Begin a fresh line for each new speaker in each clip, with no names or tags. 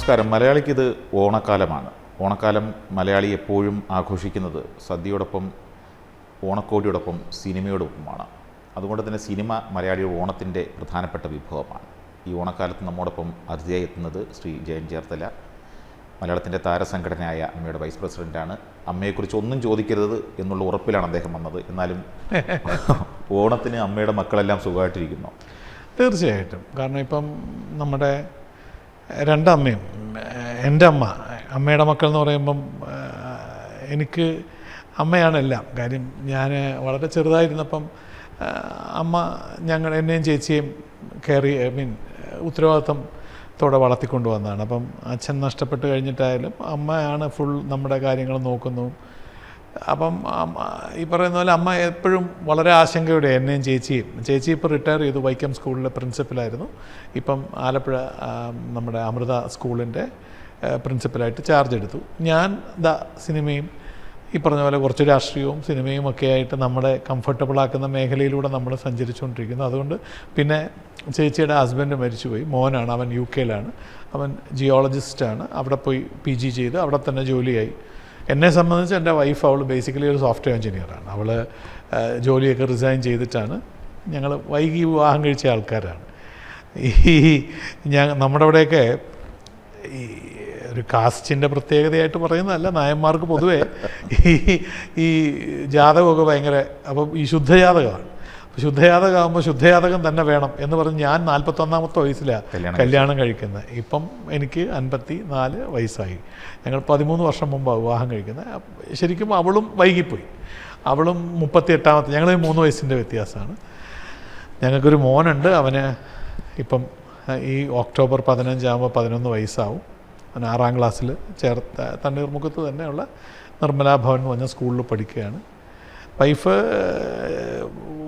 നമസ്കാരം. മലയാളിക്കിത് ഓണക്കാലമാണ്. ഓണക്കാലം മലയാളി എപ്പോഴും ആഘോഷിക്കുന്നത് സദ്യയോടൊപ്പം ഓണക്കോടിയോടൊപ്പം സിനിമയോടൊപ്പമാണ്. അതുകൊണ്ട് തന്നെ സിനിമ മലയാളിയുടെ ഓണത്തിൻ്റെ പ്രധാനപ്പെട്ട വിഭവമാണ്. ഈ ഓണക്കാലത്ത് നമ്മോടൊപ്പം അതിഥിയായി എത്തുന്നത് ശ്രീ ജയൻ ചേർത്തല, മലയാളത്തിൻ്റെ താരസംഘടനയായ അമ്മയുടെ വൈസ് പ്രസിഡൻ്റാണ്. അമ്മയെക്കുറിച്ച് ഒന്നും ചോദിക്കരുത് എന്നുള്ള ഉറപ്പിലാണ് അദ്ദേഹം വന്നത്. എന്നാലും ഓണത്തിന് അമ്മയുടെ മക്കളെല്ലാം സുഖമായിട്ടിരിക്കുന്നു.
തീർച്ചയായിട്ടും. കാരണം ഇപ്പം നമ്മുടെ രണ്ടമ്മയും, എൻ്റെ അമ്മയുടെ മക്കൾ എന്ന് പറയുമ്പം എനിക്ക് അമ്മയാണെല്ലാം. കാര്യം ഞാൻ വളരെ ചെറുതായിരുന്നപ്പം അമ്മ എന്നെയും ചേച്ചിയും ഉത്തരവാദിത്തത്തോടെ വളർത്തിക്കൊണ്ട് വന്നതാണ്. അപ്പം അച്ഛൻ നഷ്ടപ്പെട്ട് കഴിഞ്ഞിട്ടായാലും അമ്മയാണ് ഫുൾ നമ്മുടെ കാര്യങ്ങൾ നോക്കുന്നു. അപ്പം ഈ പറയുന്ന പോലെ അമ്മ എപ്പോഴും വളരെ ആശങ്കയോടെ എന്നെയും ചേച്ചി ഇപ്പോൾ റിട്ടയർ ചെയ്തു. വൈക്കം സ്കൂളിലെ പ്രിൻസിപ്പലായിരുന്നു. ഇപ്പം ആലപ്പുഴ നമ്മുടെ അമൃത സ്കൂളിൻ്റെ പ്രിൻസിപ്പലായിട്ട് ചാർജ് എടുത്തു. ഞാൻ സിനിമയും ഈ പറഞ്ഞ പോലെ കുറച്ച് രാഷ്ട്രീയവും സിനിമയും ഒക്കെ ആയിട്ട് നമ്മളെ കംഫർട്ടബിളാക്കുന്ന മേഖലയിലൂടെ നമ്മൾ സഞ്ചരിച്ചുകൊണ്ടിരിക്കുന്നു. അതുകൊണ്ട് പിന്നെ ചേച്ചിയുടെ ഹസ്ബൻഡ് മരിച്ചുപോയി. മോനാണ്, അവൻ UK-ലാണ്. അവൻ ജിയോളജിസ്റ്റാണ്. അവിടെ പോയി PG ചെയ്ത് അവിടെ തന്നെ ജോലിയായി. എന്നെ സംബന്ധിച്ച് എൻ്റെ വൈഫ്, അവൾ ബേസിക്കലി ഒരു സോഫ്റ്റ്വെയർ എഞ്ചിനീയറാണ്. അവൾ ജോലിയൊക്കെ റിസൈൻ ചെയ്തിട്ടാണ്. ഞങ്ങൾ വൈകി വിവാഹം കഴിച്ച ആൾക്കാരാണ്. നമ്മുടെ അവിടെയൊക്കെ ഈ ഒരു കാസ്റ്റിൻ്റെ പ്രത്യേകതയായിട്ട് പറയുന്നതല്ല, നായന്മാർക്ക് പൊതുവേ ഈ ജാതകമൊക്കെ ഭയങ്കര, അപ്പം ഈ ശുദ്ധജാതകമാണ്. ശുദ്ധജാതകമാകുമ്പോൾ ശുദ്ധജാതകം തന്നെ വേണം എന്ന് പറഞ്ഞ് ഞാൻ 41-ാമത്തെ വയസ്സിലാണ് കല്യാണം കഴിക്കുന്നത്. ഇപ്പം എനിക്ക് 54 വയസ്സായി. ഞങ്ങൾ 13 വർഷം മുമ്പാണ് വിവാഹം കഴിക്കുന്നത്. ശരിക്കും അവളും വൈകിപ്പോയി. അവളും 38-ാമത്തെ, ഞങ്ങൾ 3 വയസ്സിൻ്റെ വ്യത്യാസമാണ്. ഞങ്ങൾക്കൊരു മോനുണ്ട്. അവന് ഇപ്പം ഈ ഒക്ടോബർ 15 ആകുമ്പോൾ 11 വയസ്സാവും. അവൻ 6ാം ക്ലാസ്സിൽ തണ്ണീർമുഖത്ത് തന്നെയുള്ള നിർമ്മലാ ഭവൻ എന്ന് പറഞ്ഞ സ്കൂളിൽ പഠിക്കുകയാണ്. വൈഫ്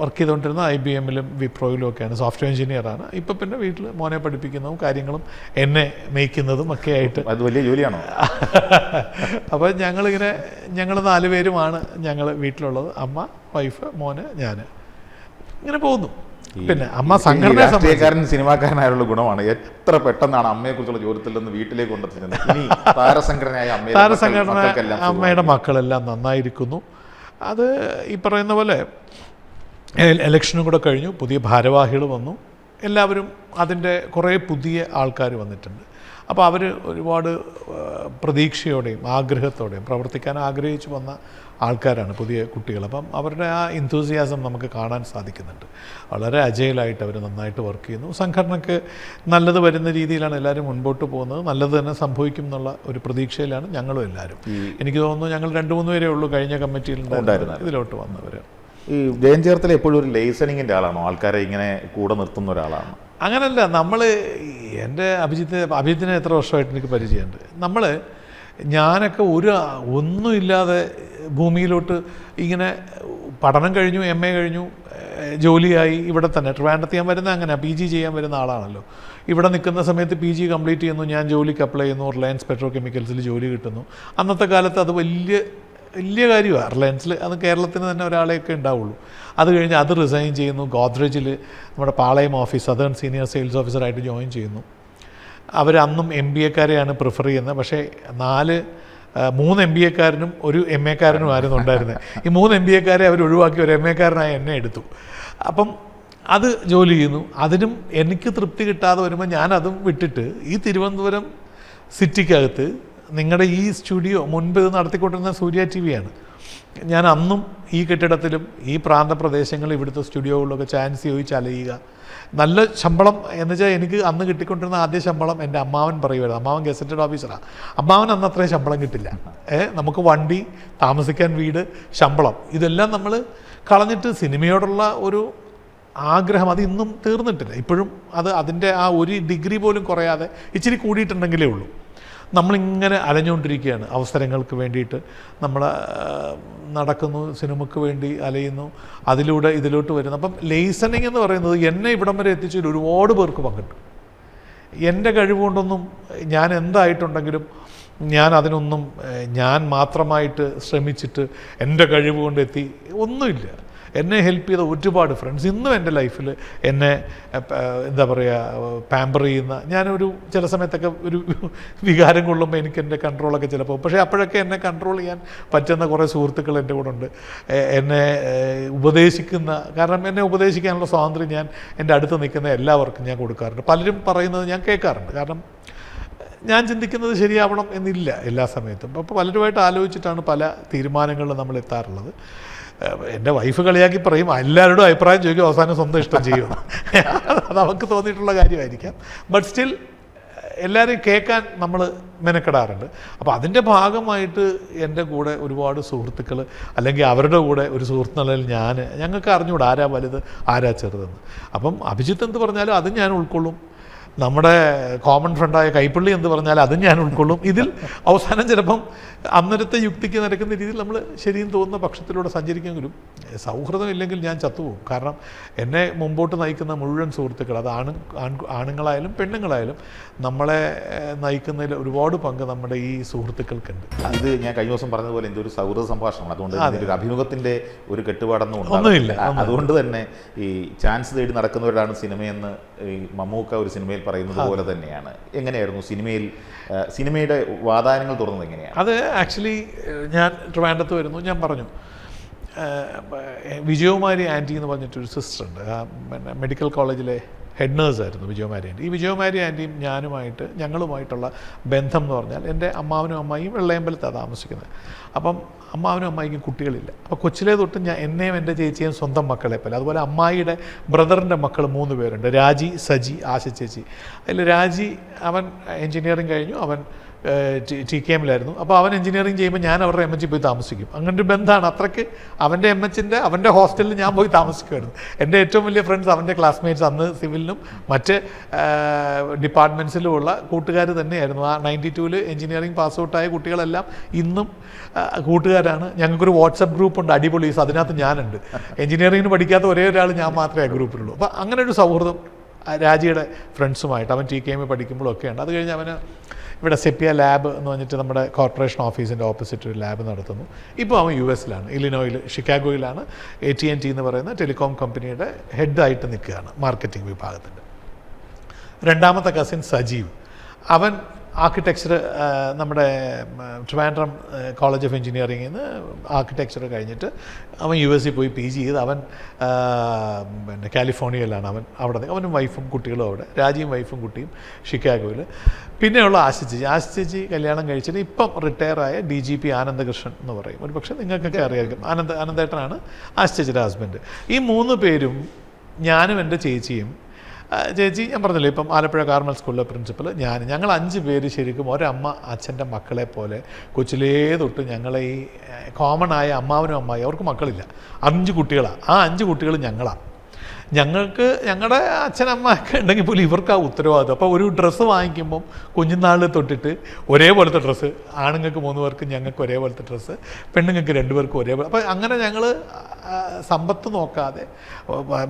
വർക്ക് ചെയ്തുകൊണ്ടിരുന്ന IBM-ലും വിപ്രോയിലും ഒക്കെയാണ്. സോഫ്റ്റ്വെയർ എഞ്ചിനീയറാണ്. ഇപ്പം പിന്നെ വീട്ടിൽ മോനെ പഠിപ്പിക്കുന്നതും കാര്യങ്ങളും എന്നെ മേയ്ക്കുന്നതും ഒക്കെ ആയിട്ട്.
അത് വലിയ ജോലിയാണോ?
അപ്പോൾ ഞങ്ങൾ 4 പേരുമാണ് ഞങ്ങൾ വീട്ടിലുള്ളത്. അമ്മ, വൈഫ്, മോന്, ഞാൻ. ഇങ്ങനെ പോകുന്നു. പിന്നെ അമ്മ
സംഘടനക്കാരൻ സിനിമാക്കാരനായുള്ള ഗുണമാണ് എത്ര പെട്ടെന്നാണ് അമ്മയെക്കുറിച്ചുള്ള ജോലിത്തിൽ നിന്ന് വീട്ടിലേക്ക് കൊണ്ടെത്തുന്നത്. താരസംഘടനയായ
അമ്മയുടെ മക്കളെല്ലാം നന്നായിരിക്കുന്നു. അത് ഈ പറയുന്ന പോലെ ഇലക്ഷനും കൂടെ കഴിഞ്ഞു, പുതിയ ഭാരവാഹികൾ വന്നു. എല്ലാവരും അതിൻ്റെ കുറേ പുതിയ ആൾക്കാർ വന്നിട്ടുണ്ട്. അപ്പോൾ അവർ ഒരുപാട് പ്രതീക്ഷയോടെയും ആഗ്രഹത്തോടെയും പ്രവർത്തിക്കാൻ ആഗ്രഹിച്ചു വന്ന ആൾക്കാരാണ് പുതിയ കുട്ടികൾ. അപ്പം അവരുടെ ആ എന്തൂസിയാസം നമുക്ക് കാണാൻ സാധിക്കുന്നുണ്ട്. വളരെ അജയിലായിട്ട് അവർ നന്നായിട്ട് വർക്ക് ചെയ്യുന്നു. സംഘടനയ്ക്ക് നല്ലത് വരുന്ന രീതിയിലാണ് എല്ലാവരും മുൻപോട്ട് പോകുന്നത്. നല്ലത് തന്നെ സംഭവിക്കും എന്നുള്ള ഒരു പ്രതീക്ഷയിലാണ് ഞങ്ങളും എല്ലാവരും. എനിക്ക് തോന്നുന്നു ഞങ്ങൾ 2-3 പേരേ ഉള്ളൂ കഴിഞ്ഞ കമ്മിറ്റിയിൽ ഉണ്ടായിരുന്നത് ഇതിലോട്ട് വന്നവർ.
ഈ ജയൻ ചേർത്തല എപ്പോഴും ഒരു ലൈസണിങ്ങിൻ്റെ ആളാണോ? ആൾക്കാരെ ഇങ്ങനെ കൂടെ നിർത്തുന്ന ഒരാളാണ്?
അങ്ങനല്ല. നമ്മൾ എൻ്റെ അഭിജിത്തിനെ എത്ര വർഷമായിട്ട് എനിക്ക് പരിചയമുണ്ട്. ഞാനൊക്കെ ഒന്നുമില്ലാതെ ഭൂമിയിലോട്ട് ഇങ്ങനെ പഠനം കഴിഞ്ഞു, MA കഴിഞ്ഞു, ജോലിയായി ഇവിടെ തന്നെ ട്രിവാൻഡ്രത്ത് ഞാൻ വരുന്നത് അങ്ങനെ PG ചെയ്യാൻ വരുന്ന ആളാണല്ലോ. ഇവിടെ നിൽക്കുന്ന സമയത്ത് PG കംപ്ലീറ്റ് ചെയ്യുന്നു, ഞാൻ ജോലിക്ക് അപ്ലൈ ചെയ്യുന്നു, റിലയൻസ് പെട്രോ കെമിക്കൽസിൽ ജോലി കിട്ടുന്നു. അന്നത്തെ കാലത്ത് അത് വലിയ കാര്യമാണ്. റിലയൻസിൽ അത് കേരളത്തിന് തന്നെ ഒരാളെയൊക്കെ ഉണ്ടാവുള്ളൂ. അത് കഴിഞ്ഞ് അത് റിസൈൻ ചെയ്യുന്നു. ഗോദ്രേജിൽ നമ്മുടെ Palayam office southern senior sales ഓഫീസറായിട്ട് ജോയിൻ ചെയ്യുന്നു. അവരന്നും MBA-ക്കാരെയാണ് പ്രിഫർ ചെയ്യുന്നത്. പക്ഷേ 3 MBA-ക്കാരനും ഒരു MA-ക്കാരനും ആയിരുന്നു ഉണ്ടായിരുന്നത്. ഈ 3 MBA-ക്കാരെ അവർ ഒഴിവാക്കി ഒരു MA-ക്കാരനായി എന്നെ എടുത്തു. അപ്പം അത് ജോലി ചെയ്യുന്നു. അതിനും എനിക്ക് തൃപ്തി കിട്ടാതെ വരുമ്പോൾ ഞാനതും വിട്ടിട്ട് ഈ തിരുവനന്തപുരം സിറ്റിക്കകത്ത് നിങ്ങളുടെ ഈ സ്റ്റുഡിയോ മുൻപ് ഇത് നടത്തിക്കൊണ്ടിരുന്ന സൂര്യ TV-യാണ്. ഞാൻ അന്നും ഈ കെട്ടിടത്തിലും ഈ പ്രാന്തപ്രദേശങ്ങളിൽ ഇവിടുത്തെ സ്റ്റുഡിയോകളിലൊക്കെ ചാൻസ് ചോദിച്ച് അലയുക. നല്ല ശമ്പളം എന്ന് വെച്ചാൽ എനിക്ക് അന്ന് കിട്ടിക്കൊണ്ടിരുന്ന ആദ്യ ശമ്പളം എൻ്റെ അമ്മാവൻ പറയുമായിരുന്നു. അമ്മാവൻ ഗസറ്റഡ് ഓഫീസറാണ്. അമ്മാവൻ അന്ന് അത്രയും ശമ്പളം കിട്ടില്ല. നമുക്ക് വണ്ടി, താമസിക്കാൻ വീട്, ശമ്പളം ഇതെല്ലാം നമ്മൾ കളഞ്ഞിട്ട് സിനിമയോടുള്ള ഒരു ആഗ്രഹം അത് ഇന്നും തീർന്നിട്ടില്ല. ഇപ്പോഴും അതിൻ്റെ ആ ഒരു ഡിഗ്രി പോലും കുറയാതെ ഇച്ചിരി കൂടിയിട്ടുണ്ടെങ്കിലേ ഉള്ളൂ. നമ്മളിങ്ങനെ അലഞ്ഞുകൊണ്ടിരിക്കുകയാണ് അവസരങ്ങൾക്ക് വേണ്ടിയിട്ട്. നമ്മൾ നടക്കുന്നു, സിനിമയ്ക്ക് വേണ്ടി അലയുന്നു, അതിലൂടെ ഇതിലോട്ട് വരുന്നു. അപ്പം ലൈസണിങ് എന്ന് പറയുന്നത് എന്നെ ഇവിടം വരെ എത്തിച്ചതിൽ ഒരുപാട് പേർക്ക് പങ്കിട്ടു. എൻ്റെ കഴിവുകൊണ്ടൊന്നും ഞാൻ എന്തായിട്ടുണ്ടെങ്കിലും ഞാൻ മാത്രമായിട്ട് ശ്രമിച്ചിട്ട് എൻ്റെ കഴിവ് കൊണ്ടെത്തി ഒന്നുമില്ല. എന്നെ ഹെൽപ്പ് ചെയ്ത ഒരുപാട് ഫ്രണ്ട്സ് ഇന്നും എൻ്റെ ലൈഫിൽ എന്നെ എന്താ പറയുക പാമ്പർ ചെയ്യുന്ന, ഞാനൊരു ചില സമയത്തൊക്കെ ഒരു വികാരം കൊള്ളുമ്പോൾ എനിക്ക് എൻ്റെ കൺട്രോളൊക്കെ ചിലപ്പോൾ, പക്ഷേ അപ്പോഴൊക്കെ എന്നെ കൺട്രോൾ ചെയ്യാൻ പറ്റുന്ന കുറേ സുഹൃത്തുക്കൾ എൻ്റെ കൂടെ ഉണ്ട്. എന്നെ ഉപദേശിക്കുന്ന, കാരണം എന്നെ ഉപദേശിക്കാനുള്ള സ്വാതന്ത്ര്യം ഞാൻ എൻ്റെ അടുത്ത് നിൽക്കുന്ന എല്ലാവർക്കും ഞാൻ കൊടുക്കാറുണ്ട്. പലരും പറയുന്നത് ഞാൻ കേൾക്കാറുണ്ട്. കാരണം ഞാൻ ചിന്തിക്കുന്നത് ശരിയാവണം എന്നില്ല എല്ലാ സമയത്തും. അപ്പോൾ പലരുമായിട്ട് ആലോചിച്ചിട്ടാണ് പല തീരുമാനങ്ങളിലും നമ്മൾ എത്താറുള്ളത്. എൻ്റെ വൈഫ് കളിയാക്കി പറയും എല്ലാവരോടും അഭിപ്രായം ചോദിക്കും, അവസാനം സ്വന്തം ഇഷ്ടം ചെയ്യും. അത് അവർക്ക് തോന്നിയിട്ടുള്ള കാര്യമായിരിക്കാം. ബട്ട് സ്റ്റിൽ എല്ലാവരെയും കേൾക്കാൻ നമ്മൾ മെനക്കെടാറുണ്ട്. അപ്പോൾ അതിൻ്റെ ഭാഗമായിട്ട് എൻ്റെ കൂടെ ഒരുപാട് സുഹൃത്തുക്കൾ, അല്ലെങ്കിൽ അവരുടെ കൂടെ ഒരു സുഹൃത്ത് നിലയിൽ ഞങ്ങൾക്ക് അറിഞ്ഞുകൂടാ ആരാ വലുത് ആരാ ചെറുതെന്ന്. അപ്പം അഭിജിത്ത് എന്ത് പറഞ്ഞാലും അതും ഞാൻ ഉൾക്കൊള്ളും. നമ്മുടെ കോമൺ ഫ്രണ്ടായ കൈപ്പള്ളി എന്ന് പറഞ്ഞാൽ അതും ഞാൻ ഉൾക്കൊള്ളും. ഇതിൽ അവസാനം ചിലപ്പം അന്നരത്തെ യുക്തിക്ക് നിരക്കുന്ന രീതിയിൽ നമ്മൾ ശരിയും തോന്നുന്ന പക്ഷത്തിലൂടെ സഞ്ചരിക്കുമെങ്കിലും സൗഹൃദം ഇല്ലെങ്കിൽ ഞാൻ ചത്തുപോകും. കാരണം എന്നെ മുമ്പോട്ട് നയിക്കുന്ന മുഴുവൻ സുഹൃത്തുക്കൾ, അത് ആണുങ്ങളായാലും പെണ്ണുങ്ങളായാലും, നമ്മളെ നയിക്കുന്നതിൽ ഒരുപാട് പങ്ക് നമ്മുടെ ഈ സുഹൃത്തുക്കൾക്കുണ്ട്.
ഇത് ഞാൻ കഴിഞ്ഞ ദിവസം പറഞ്ഞതുപോലെ എന്തൊരു സൗഹൃദ സംഭാഷണമാണ്. അതുകൊണ്ട് ഒരു അഭിമുഖത്തിൻ്റെ ഒരു കെട്ടുപാടൊന്നും
ഒന്നുമില്ല.
അതുകൊണ്ട് തന്നെ ഈ ചാൻസ് തേടി നടക്കുന്നവരാണ് സിനിമയെന്ന് ഈ മമ്മൂക്ക ഒരു സിനിമയിൽ പറയുന്നത് പോലെ തന്നെയാണ്. എങ്ങനെയായിരുന്നു സിനിമയുടെ വാതായനങ്ങൾ തുറന്നത് എങ്ങനെയാണ്?
അത് ആക്ച്വലി ഞാൻ ട്രിവാൻഡ്രത്ത് വരുന്നു, ഞാൻ പറഞ്ഞു വിജയകുമാരി ആൻറ്റി എന്ന് പറഞ്ഞിട്ടൊരു സിസ്റ്ററുണ്ട്, പിന്നെ മെഡിക്കൽ കോളേജിലെ ഹെഡ് നേഴ്സായിരുന്നു വിജയകുമാരി ആൻറ്റി. ഈ വിജയകുമാരി ആൻറ്റിയും ഞങ്ങളുമായിട്ടുള്ള ബന്ധം എന്ന് പറഞ്ഞാൽ, എൻ്റെ അമ്മാവനും അമ്മായിയും വെള്ളയമ്പലത്താണ് താമസിക്കുന്നത്. അപ്പം അമ്മാവനും അമ്മായിക്കും കുട്ടികളില്ല. അപ്പോൾ കൊച്ചിലേ തൊട്ട് എന്നെയും എൻ്റെ ചേച്ചിയും സ്വന്തം മക്കളെ പോലെ. അതുപോലെ അമ്മായിയുടെ ബ്രദറിൻ്റെ മക്കൾ 3 പേരുണ്ട്, രാജി, സജി, ആശ ചേച്ചി. അതിൽ രാജി അവൻ എൻജിനീയറിങ് കഴിഞ്ഞു, അവൻ TKM-ലായിരുന്നു. അപ്പോൾ അവൻ എൻജിനീയറിങ് ചെയ്യുമ്പോൾ ഞാൻ അവരുടെ MH പോയി താമസിക്കും. അങ്ങനെ ഒരു ബന്ധമാണ്. അത്രയ്ക്ക് അവൻ്റെ MH-ന്റെ അവൻ്റെ ഹോസ്റ്റലിൽ ഞാൻ പോയി താമസിക്കുമായിരുന്നു. എൻ്റെ ഏറ്റവും വലിയ ഫ്രണ്ട്സ് അവൻ്റെ ക്ലാസ്മേറ്റ്സ്, അന്ന് സിവിലിനും മറ്റ് ഡിപ്പാർട്ട്മെൻറ്റ്സിലുമുള്ള കൂട്ടുകാർ തന്നെയായിരുന്നു. ആ 92-ൽ എൻജിനീയറിങ് പാസ് ഔട്ടായ കുട്ടികളെല്ലാം ഇന്നും കൂട്ടുകാരാണ്. ഞങ്ങൾക്കൊരു വാട്സപ്പ് ഗ്രൂപ്പുണ്ട്, അടിപൊളീസ്, അതിനകത്ത് ഞാനുണ്ട്. എൻജിനീയറിങ്ങിന് പഠിക്കാത്ത ഒരേ ഒരാൾ ഞാൻ മാത്രമേ ആ ഗ്രൂപ്പിലുള്ളൂ. അപ്പോൾ അങ്ങനെ ഒരു സൗഹൃദം രാജിയുടെ ഫ്രണ്ട്സുമായിട്ട് അവൻ TKM പഠിക്കുമ്പോഴൊക്കെ ഉണ്ട്. അത് കഴിഞ്ഞ് അവന് ഇവിടെ സെപ്പിയ ലാബ് എന്ന് പറഞ്ഞിട്ട് നമ്മുടെ കോർപ്പറേഷൻ ഓഫീസിൻ്റെ ഓപ്പോസിറ്റ് ഒരു ലാബ് നടത്തുന്നു. ഇപ്പോൾ അവൻ US-ലാണ്, ഇലിനോയിൽ, ഷിക്കാഗോയിലാണ്. AT&T എന്ന് പറയുന്ന ടെലികോം കമ്പനിയുടെ ഹെഡായിട്ട് നിൽക്കുകയാണ് മാർക്കറ്റിംഗ് വിഭാഗത്തിൻ്റെ. രണ്ടാമത്തെ കസിൻ സജീവ്, അവൻ ആർക്കിടെക്ചർ, നമ്മുടെ ട്രിവാൻഡ്രം കോളേജ് ഓഫ് എഞ്ചിനീയറിംഗിൽ നിന്ന് ആർക്കിടെക്ചർ കഴിഞ്ഞിട്ട് അവൻ US-ൽ പോയി PG ചെയ്ത് അവൻ പിന്നെ കാലിഫോർണിയയിലാണ് അവിടെ. അവനും വൈഫും കുട്ടികളും അവിടെ, രാജിയും വൈഫും കുട്ടിയും ഷിക്കാഗോയിൽ. പിന്നെയുള്ള ആശ ചേച്ചി കല്യാണം കഴിച്ചിട്ട് ഇപ്പം റിട്ടയറായ DGP ആനന്ദകൃഷ്ണൻ എന്ന് പറയും. ഒരു പക്ഷേ നിങ്ങൾക്കൊക്കെ അറിയാമായിരിക്കും. ആനന്ദേട്ടനാണ് ആശ ചേച്ചിയുടെ ഹസ്ബൻഡ്. ഈ 3 പേരും, ഞാനും എൻ്റെ ചേച്ചിയും, ചേച്ചി ഞാൻ പറഞ്ഞല്ലോ ഇപ്പം ആലപ്പുഴ കാർമൽ സ്കൂളിലെ പ്രിൻസിപ്പൽ, ഞങ്ങൾ 5 പേര് ശരിക്കും ഒരമ്മ അച്ഛൻ്റെ മക്കളെ പോലെ കൊച്ചിലേ തൊട്ട് ഞങ്ങളെ ഈ കോമൺ ആയ അമ്മാവനും അമ്മായി, അവർക്ക് മക്കളില്ല, 5 കുട്ടികളാണ്. ആ 5 കുട്ടികൾ ഞങ്ങളാണ്. ഞങ്ങൾക്ക് ഞങ്ങളുടെ അച്ഛനമ്മയൊക്കെ ഉണ്ടെങ്കിൽ പോലും ഇവർക്ക് ആ ഉത്തരവാദിത്വം. അപ്പോൾ ഒരു ഡ്രസ്സ് വാങ്ങിക്കുമ്പം കുഞ്ഞുനാളിൽ തൊട്ടിട്ട് ഒരേപോലത്തെ ഡ്രസ്സ്, ആണുങ്ങൾക്ക് 3 പേർക്കും ഞങ്ങൾക്ക് ഒരേപോലത്തെ ഡ്രസ്സ്, പെണ്ണുങ്ങൾക്ക് 2 പേർക്കും ഒരേപോലെ. അപ്പോൾ അങ്ങനെ ഞങ്ങൾ സമ്പത്ത് നോക്കാതെ,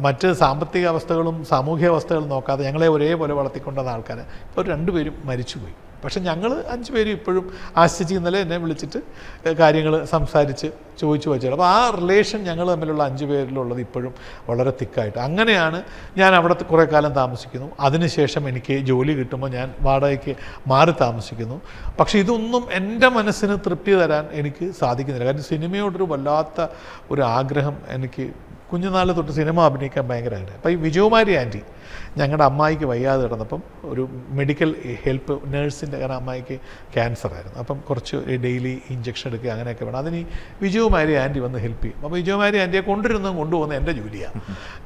മറ്റ് സാമ്പത്തിക അവസ്ഥകളും സാമൂഹ്യ അവസ്ഥകളും നോക്കാതെ ഞങ്ങളെ ഒരേപോലെ വളർത്തിക്കൊണ്ടുവന്ന ആൾക്കാർ ഇപ്പോൾ 2 പേരും മരിച്ചുപോയി. പക്ഷെ ഞങ്ങൾ 5 പേരും ഇപ്പോഴും ആശിച്ച് ഇന്നലെ എന്നെ വിളിച്ചിട്ട് കാര്യങ്ങൾ സംസാരിച്ച് ചോദിച്ചു വെച്ചാൽ, അപ്പോൾ ആ റിലേഷൻ ഞങ്ങൾ തമ്മിലുള്ള 5 പേരിലുള്ളത് ഇപ്പോഴും വളരെ തിക്കായിട്ട്. അങ്ങനെയാണ് ഞാൻ അവിടെ കുറേ കാലം താമസിക്കുന്നു. അതിനുശേഷം എനിക്ക് ജോലി കിട്ടുമ്പോൾ ഞാൻ വാടകയ്ക്ക് മാറി താമസിക്കുന്നു. പക്ഷേ ഇതൊന്നും എൻ്റെ മനസ്സിന് തൃപ്തി തരാൻ എനിക്ക് സാധിക്കുന്നില്ല. കാരണം സിനിമയോടൊരു വല്ലാത്ത ഒരു ആഗ്രഹം എനിക്ക് കുഞ്ഞുനാൾ തൊട്ട് സിനിമ അഭിനയിക്കാൻ ഭയങ്കരമായിട്ട്. അപ്പോൾ ഈ വിജയകുമാരി ആൻറ്റി ഞങ്ങളുടെ അമ്മായിക്ക് വയ്യാതെ കിടന്നപ്പം ഒരു മെഡിക്കൽ ഹെൽപ്പ് നേഴ്സിൻ്റെ, കാരണം അമ്മായിക്ക് ക്യാൻസറായിരുന്നു, അപ്പം കുറച്ച് ഡെയിലി ഇഞ്ചക്ഷൻ എടുക്കുക അങ്ങനെയൊക്കെ വേണം. അതിന് വിജയകുമാരി ആൻറ്റി വന്ന് ഹെൽപ്പ് ചെയ്യും. അപ്പോൾ വിജയകുമാരി ആൻറ്റിയെ കൊണ്ടുപോകുന്നത് എൻ്റെ ജോലിയാണ്.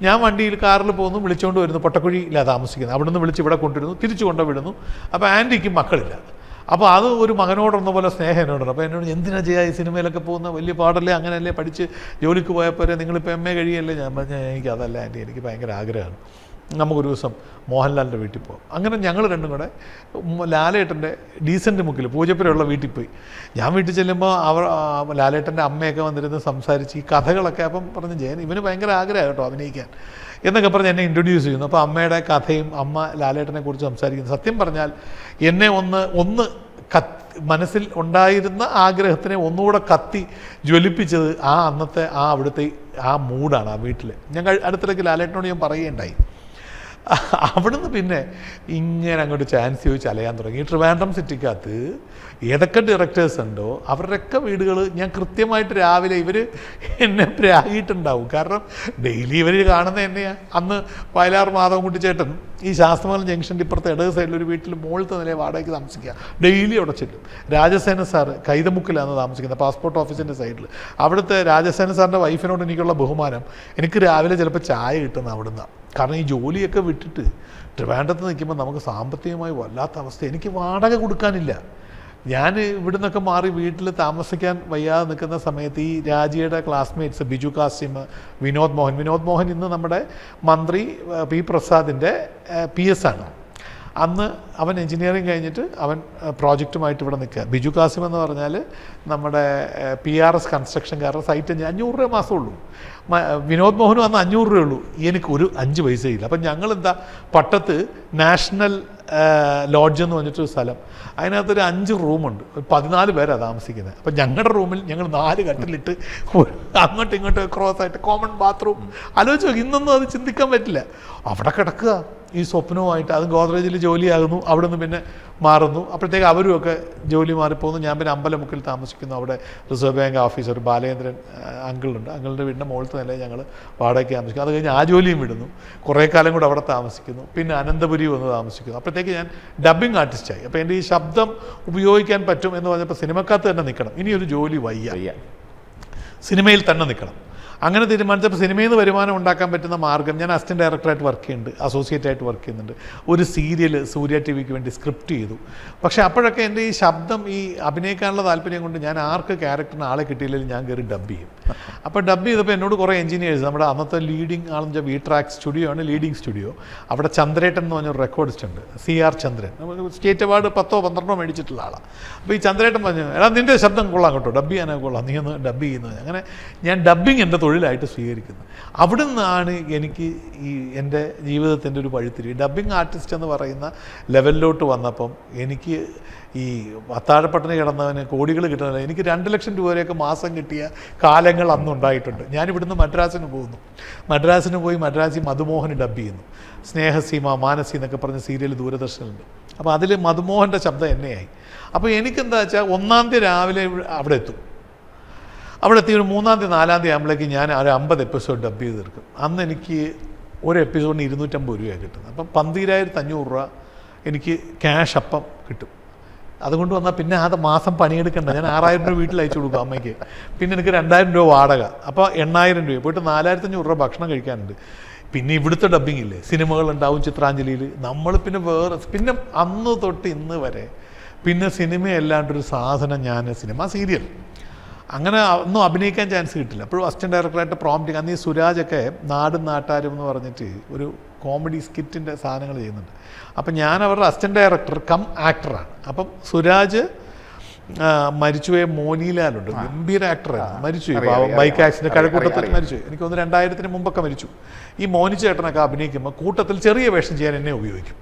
ഞാൻ വണ്ടിയിൽ കാറിൽ പോകുന്നു, വിളിച്ചുകൊണ്ട് വരുന്നു, പൊട്ടക്കുഴിയിലാണ് താമസിക്കുന്നത്, അവിടെ നിന്ന് വിളിച്ച് ഇവിടെ കൊണ്ടുവരുന്നു, തിരിച്ചു കൊണ്ടുവിടുന്നു. അപ്പോൾ ആൻറ്റിക്ക് മക്കളില്ല. അപ്പോൾ അത് ഒരു മകനോടൊന്ന പോലെ സ്നേഹം എന്നോടുണ്ട്. അപ്പോൾ എന്നോട് എന്തിനാ ചെയ്യുക, ഈ സിനിമയിലൊക്കെ പോകുന്ന വലിയ പാടല്ലേ, അങ്ങനെയല്ലേ, പഠിച്ച് ജോലിക്ക് പോയപ്പോൾ നിങ്ങളിപ്പോൾ MA കഴിയല്ലേ. ഞാൻ പറഞ്ഞാൽ എനിക്ക് അതല്ല ആൻറ്റി, എനിക്ക് ഭയങ്കര ആഗ്രഹമാണ്, നമുക്കൊരു ദിവസം മോഹൻലാലിൻ്റെ വീട്ടിൽ പോകും. അങ്ങനെ ഞങ്ങൾ 2 കൂടെ ലാലേട്ടൻ്റെ ഡീസൻ്റ് മുക്കിൽ പൂജപ്പുരയുള്ള വീട്ടിൽ പോയി. ഞാൻ വീട്ടിൽ ചെല്ലുമ്പോൾ ലാലേട്ടൻ്റെ അമ്മയൊക്കെ വന്നിരുന്ന് സംസാരിച്ച് ഈ കഥകളൊക്കെ. അപ്പം പറഞ്ഞ് ജയൻ ഇവന് ഭയങ്കര ആഗ്രഹം കേട്ടോ അഭിനയിക്കാൻ എന്നൊക്കെ പറഞ്ഞ് എന്നെ ഇൻട്രൊഡ്യൂസ് ചെയ്യുന്നു. അപ്പോൾ അമ്മയുടെ കഥയും അമ്മ ലാലേട്ടനെ കുറിച്ച് സംസാരിക്കുന്നു. സത്യം പറഞ്ഞാൽ എന്നെ ഒന്ന് മനസ്സിൽ ഉണ്ടായിരുന്ന ആഗ്രഹത്തിനെ ഒന്നുകൂടെ കത്തി ജ്വലിപ്പിച്ചത് അന്നത്തെ അവിടുത്തെ മൂഡാണ് ആ വീട്ടിൽ. ഞാൻ അടുത്തിടയ്ക്ക് ലാലേട്ടനോട് ഞാൻ പറയുകയുണ്ടായി. അവിടുന്ന് പിന്നെ ഇങ്ങനെ അങ്ങോട്ട് ചാൻസ് ചോദിച്ച് അലയാൻ തുടങ്ങി. ട്രിവാൻഡ്രം സിറ്റിക്കകത്ത് ഏതൊക്കെ ഡയറക്ടേഴ്സ് ഉണ്ടോ അവരുടെയൊക്കെ വീടുകൾ ഞാൻ കൃത്യമായിട്ട് രാവിലെ ഇവർ എന്നെ പ്രാഗിയിട്ടുണ്ടാവും. കാരണം ഡെയിലി ഇവർ കാണുന്നത് തന്നെയാണ്. അന്ന് വയലാർ മാധവൻകുട്ടി ചേട്ടൻ ഈ ശാസ്ത്രമംഗലം ജംഗ്ഷൻ്റെ ഇപ്പുറത്തെ ഇടത് സൈഡിൽ ഒരു വീട്ടിൽ മുകളിലത്തെ നിലയെ വാടകയ്ക്ക് താമസിക്കുക. ഡെയിലി അവിടെ ചെല്ലും. രാജസേന സാറ് കൈതമുക്കിലാണ് താമസിക്കുന്നത്, പാസ്പോർട്ട് ഓഫീസിൻ്റെ സൈഡിൽ. അവിടുത്തെ രാജസേന സാറിൻ്റെ വൈഫിനോട് എനിക്കുള്ള ബഹുമാനം, എനിക്ക് രാവിലെ ചിലപ്പോൾ ചായ കിട്ടുന്ന അവിടുന്ന്. കാരണം ഈ ജോലിയൊക്കെ വിട്ടിട്ട് ട്രിവാൻഡ്രത്ത് നിൽക്കുമ്പോൾ നമുക്ക് സാമ്പത്തികമായി വല്ലാത്ത അവസ്ഥ. എനിക്ക് വാടക കൊടുക്കാനില്ല. ഞാൻ ഇവിടുന്നൊക്കെ മാറി വീട്ടിൽ താമസിക്കാൻ വയ്യാതെ നിൽക്കുന്ന സമയത്ത് ഈ രാജിയുടെ ക്ലാസ്മേറ്റ്സ് ബിജു കാസിം, വിനോദ് മോഹൻ ഇന്ന് നമ്മുടെ മന്ത്രി പി പ്രസാദിൻ്റെ PS ആണ്. അന്ന് അവൻ എൻജിനീയറിങ് കഴിഞ്ഞിട്ട് അവൻ പ്രോജക്റ്റുമായിട്ട് ഇവിടെ നിൽക്കുക. ബിജു കാസിം എന്ന് പറഞ്ഞാൽ നമ്മുടെ PRS കൺസ്ട്രക്ഷൻകാരുടെ സൈറ്റ് 500 രൂപ മാസമുള്ളൂ. വിനോദ് മോഹനും അന്ന് 500 രൂപയുള്ളൂ. എനിക്ക് ഒരു 5 പൈസയില്ല. അപ്പം ഞങ്ങളെന്താ പട്ടത്ത് നാഷണൽ ലോഡ്ജ് എന്ന് പറഞ്ഞിട്ടൊരു സ്ഥലം, അതിനകത്തൊരു 5 റൂമുണ്ട്. 14 പേരാണ് താമസിക്കുന്നത്. അപ്പം ഞങ്ങളുടെ റൂമിൽ ഞങ്ങൾ 4 കട്ടിലിട്ട് അങ്ങോട്ടും ഇങ്ങോട്ടും ക്രോസ് ആയിട്ട് കോമൺ ബാത്റൂം. ആലോചിച്ച് നോക്കി, ഇന്നൊന്നും അത് ചിന്തിക്കാൻ പറ്റില്ല. അവിടെ കിടക്കുക ഈ സ്വപ്നവുമായിട്ട്. അത് ഗോദ്രേജിൽ ജോലിയാകുന്നു, അവിടെ നിന്ന് പിന്നെ മാറുന്നു. അപ്പോഴത്തേക്ക് അവരുമൊക്കെ ജോലി മാറിപ്പോകുന്നു. ഞാൻ പിന്നെ അമ്പലമുക്കിൽ താമസിക്കുന്നു. അവിടെ റിസർവ് ബാങ്ക് ഓഫീസർ ബാലേന്ദ്രൻ അങ്കിളുണ്ട്. അങ്കിളിൻ്റെ വീടിൻ്റെ മുകളിലത്തെ നിലയിൽ ഞങ്ങൾ വാടകയ്ക്ക് താമസിക്കും. അത് കഴിഞ്ഞ് ആ ജോലിയും വിടുന്നു. കുറേ കാലം കൂടെ അവിടെ താമസിക്കുന്നു. പിന്നെ അനന്തപുരി വന്ന് താമസിക്കുന്നു. അപ്പോഴത്തേക്ക് ഞാൻ ഡബ്ബിംഗ് ആർട്ടിസ്റ്റായി. അപ്പോൾ എൻ്റെ ഈ ശബ്ദം ഉപയോഗിക്കാൻ പറ്റും എന്ന് പറഞ്ഞപ്പോൾ സിനിമക്കകത്ത് തന്നെ നിൽക്കണം, ഇനിയൊരു ജോലി വയ്യ, സിനിമയിൽ തന്നെ നിൽക്കണം. അങ്ങനെ തീരുമാനിച്ചപ്പോൾ സിനിമയിൽ നിന്ന് വരുമാനം ഉണ്ടാക്കാൻ പറ്റുന്ന മാർഗ്ഗം, ഞാൻ അസിസ്റ്റൻറ്റ് ഡയറക്ടറായിട്ട് വർക്ക് ചെയ്യുന്നുണ്ട്, അസോസിയേറ്റ് ആയിട്ട് വർക്ക് ചെയ്യുന്നുണ്ട്. ഒരു സീരിയൽ സൂര്യ TV വേണ്ടി സ്ക്രിപ്റ്റ് ചെയ്തു. പക്ഷേ അപ്പോഴൊക്കെ എൻ്റെ ഈ ശബ്ദം, ഈ അഭിനയിക്കാനുള്ള താല്പര്യം കൊണ്ട് ഞാൻ ആർക്ക് ക്യാരക്ടറിന് ആളെ കിട്ടിയില്ലെങ്കിൽ ഞാൻ കയറി ഡബ് ചെയ്യും. അപ്പോൾ ഡബ് ചെയ്തപ്പോൾ എന്നോട് കുറേ എഞ്ചിനീയേഴ്സ്, നമ്മുടെ അന്നത്തെ ലീഡിങ് ആണെന്ന് വെച്ചാൽ V-Track സ്റ്റുഡിയോ ആണ് ലീഡിങ് സ്റ്റുഡിയോ. അവിടെ ചന്ദ്രേട്ടൻ എന്ന് പറഞ്ഞൊരു റെക്കോർഡിസ്റ്റ് ഉണ്ട്, CR ചന്ദ്രൻ, സ്റ്റേറ്റ് അവാർഡ് 10-12 മേടിച്ചിട്ടുള്ള ആളാണ്. അപ്പോൾ ഈ ചന്ദ്രേട്ടൻ പറഞ്ഞു, എടാ നിൻ്റെ ശബ്ദം കൊള്ളാം കേട്ടോ, ഡബ് ചെയ്യാനൊക്കെ കൊള്ളാം, നീ ഒന്ന് ഡബ് ചെയ്യുന്നത്. അങ്ങനെ ഞാൻ ഡബ്ബിങ് എൻ്റെ തൊഴിലായിട്ട് സ്വീകരിക്കുന്നു. അവിടെ നിന്നാണ് എനിക്ക് ഈ എൻ്റെ ജീവിതത്തിൻ്റെ ഒരു വഴിത്തിരിവ്. ഡബ്ബിംഗ് ആർട്ടിസ്റ്റ് എന്ന് പറയുന്ന ലെവലിലോട്ട് വന്നപ്പം എനിക്ക് ഈ അത്താഴപ്പട്ടിണി കിടന്നവന് കോടികൾ കിട്ടുന്നില്ല. എനിക്ക് 2 ലക്ഷം രൂപ വരെയൊക്കെ മാസം കിട്ടിയ കാലങ്ങൾ അന്നുണ്ടായിട്ടുണ്ട്. ഞാനിവിടുന്ന് മദ്രാസിന് പോകുന്നു. മദ്രാസിന് പോയി മദ്രാസി മധുമോഹൻ ഡബ് ചെയ്യുന്നു. സ്നേഹസീമ, മാനസി എന്നൊക്കെ പറഞ്ഞ സീരിയൽ ദൂരദർശനുണ്ട്. അപ്പോൾ അതിൽ മധുമോഹൻ്റെ ശബ്ദം എന്നെയായി. അപ്പോൾ എനിക്കെന്താ വെച്ചാൽ 1-ാം തീയതി രാവിലെ അവിടെ എത്തും. അവിടെ എത്തി ഒരു 3-ാം തീയതി 4-ാം തീയതി ആകുമ്പോഴേക്ക് ഞാൻ ഒരു 50 എപ്പിസോഡ് ഡബ് ചെയ്ത് തീർക്കും. അന്ന് എനിക്ക് ഒരു എപ്പിസോഡിന് 250 രൂപയാണ് കിട്ടുന്നത്. അപ്പം 12,500 രൂപ എനിക്ക് ക്യാഷ് അപ്പം കിട്ടും. അതുകൊണ്ട് വന്നാൽ പിന്നെ മാസം പണിയെടുക്കണ്ട. ഞാൻ 6,000 രൂപ വീട്ടിൽ അയച്ചു കൊടുക്കും അമ്മയ്ക്ക്. പിന്നെ എനിക്ക് 2,000 രൂപ വാടക. അപ്പോൾ 8,000 രൂപ പോയിട്ട് 4,500 രൂപ ഭക്ഷണം കഴിക്കാനുണ്ട്. പിന്നെ ഇവിടുത്തെ ഡബ്ബിംഗ് ഇല്ലേ, സിനിമകളുണ്ടാവും ചിത്രാഞ്ജലിയിൽ. നമ്മൾ പിന്നെ പിന്നെ അന്ന് തൊട്ട് ഇന്ന് വരെ പിന്നെ സിനിമയല്ലാണ്ടൊരു സാധനം ഞാൻ സീരിയൽ അങ്ങനെ ഒന്നും അഭിനയിക്കാൻ ചാൻസ് കിട്ടില്ല. അപ്പോഴും അസിസ്റ്റൻറ്റ് ഡയറക്ടറായിട്ട് പ്രോംപ്റ്റിങ്. അന്ന് ഈ സുരാജൊക്കെ നാടും നാട്ടാരും എന്ന് പറഞ്ഞിട്ട് ഒരു കോമഡി സ്കിറ്റിൻ്റെ സാധനങ്ങൾ ചെയ്യുന്നുണ്ട്. അപ്പം ഞാൻ അവരുടെ അസിസ്റ്റൻറ്റ് ഡയറക്ടർ കം ആക്ടറാണ്. അപ്പം സുരാജ് മരിച്ചുപോയ മോനിലാലുണ്ട്, ഗംഭീര ആക്ടറാണ്, മരിച്ചുപോയി ബൈക്ക് ആക്സിഡൻറ്റ് കഴക്കൂട്ടത്തിൽ മരിച്ചുപോയി. എനിക്ക് തോന്നുന്നു 2000 മുമ്പൊക്കെ മരിച്ചു. ഈ മോനി ചേട്ടനൊക്കെ അഭിനയിക്കുമ്പോൾ കൂട്ടത്തിൽ ചെറിയ വേഷം ചെയ്യാൻ എന്നെ ഉപയോഗിക്കും.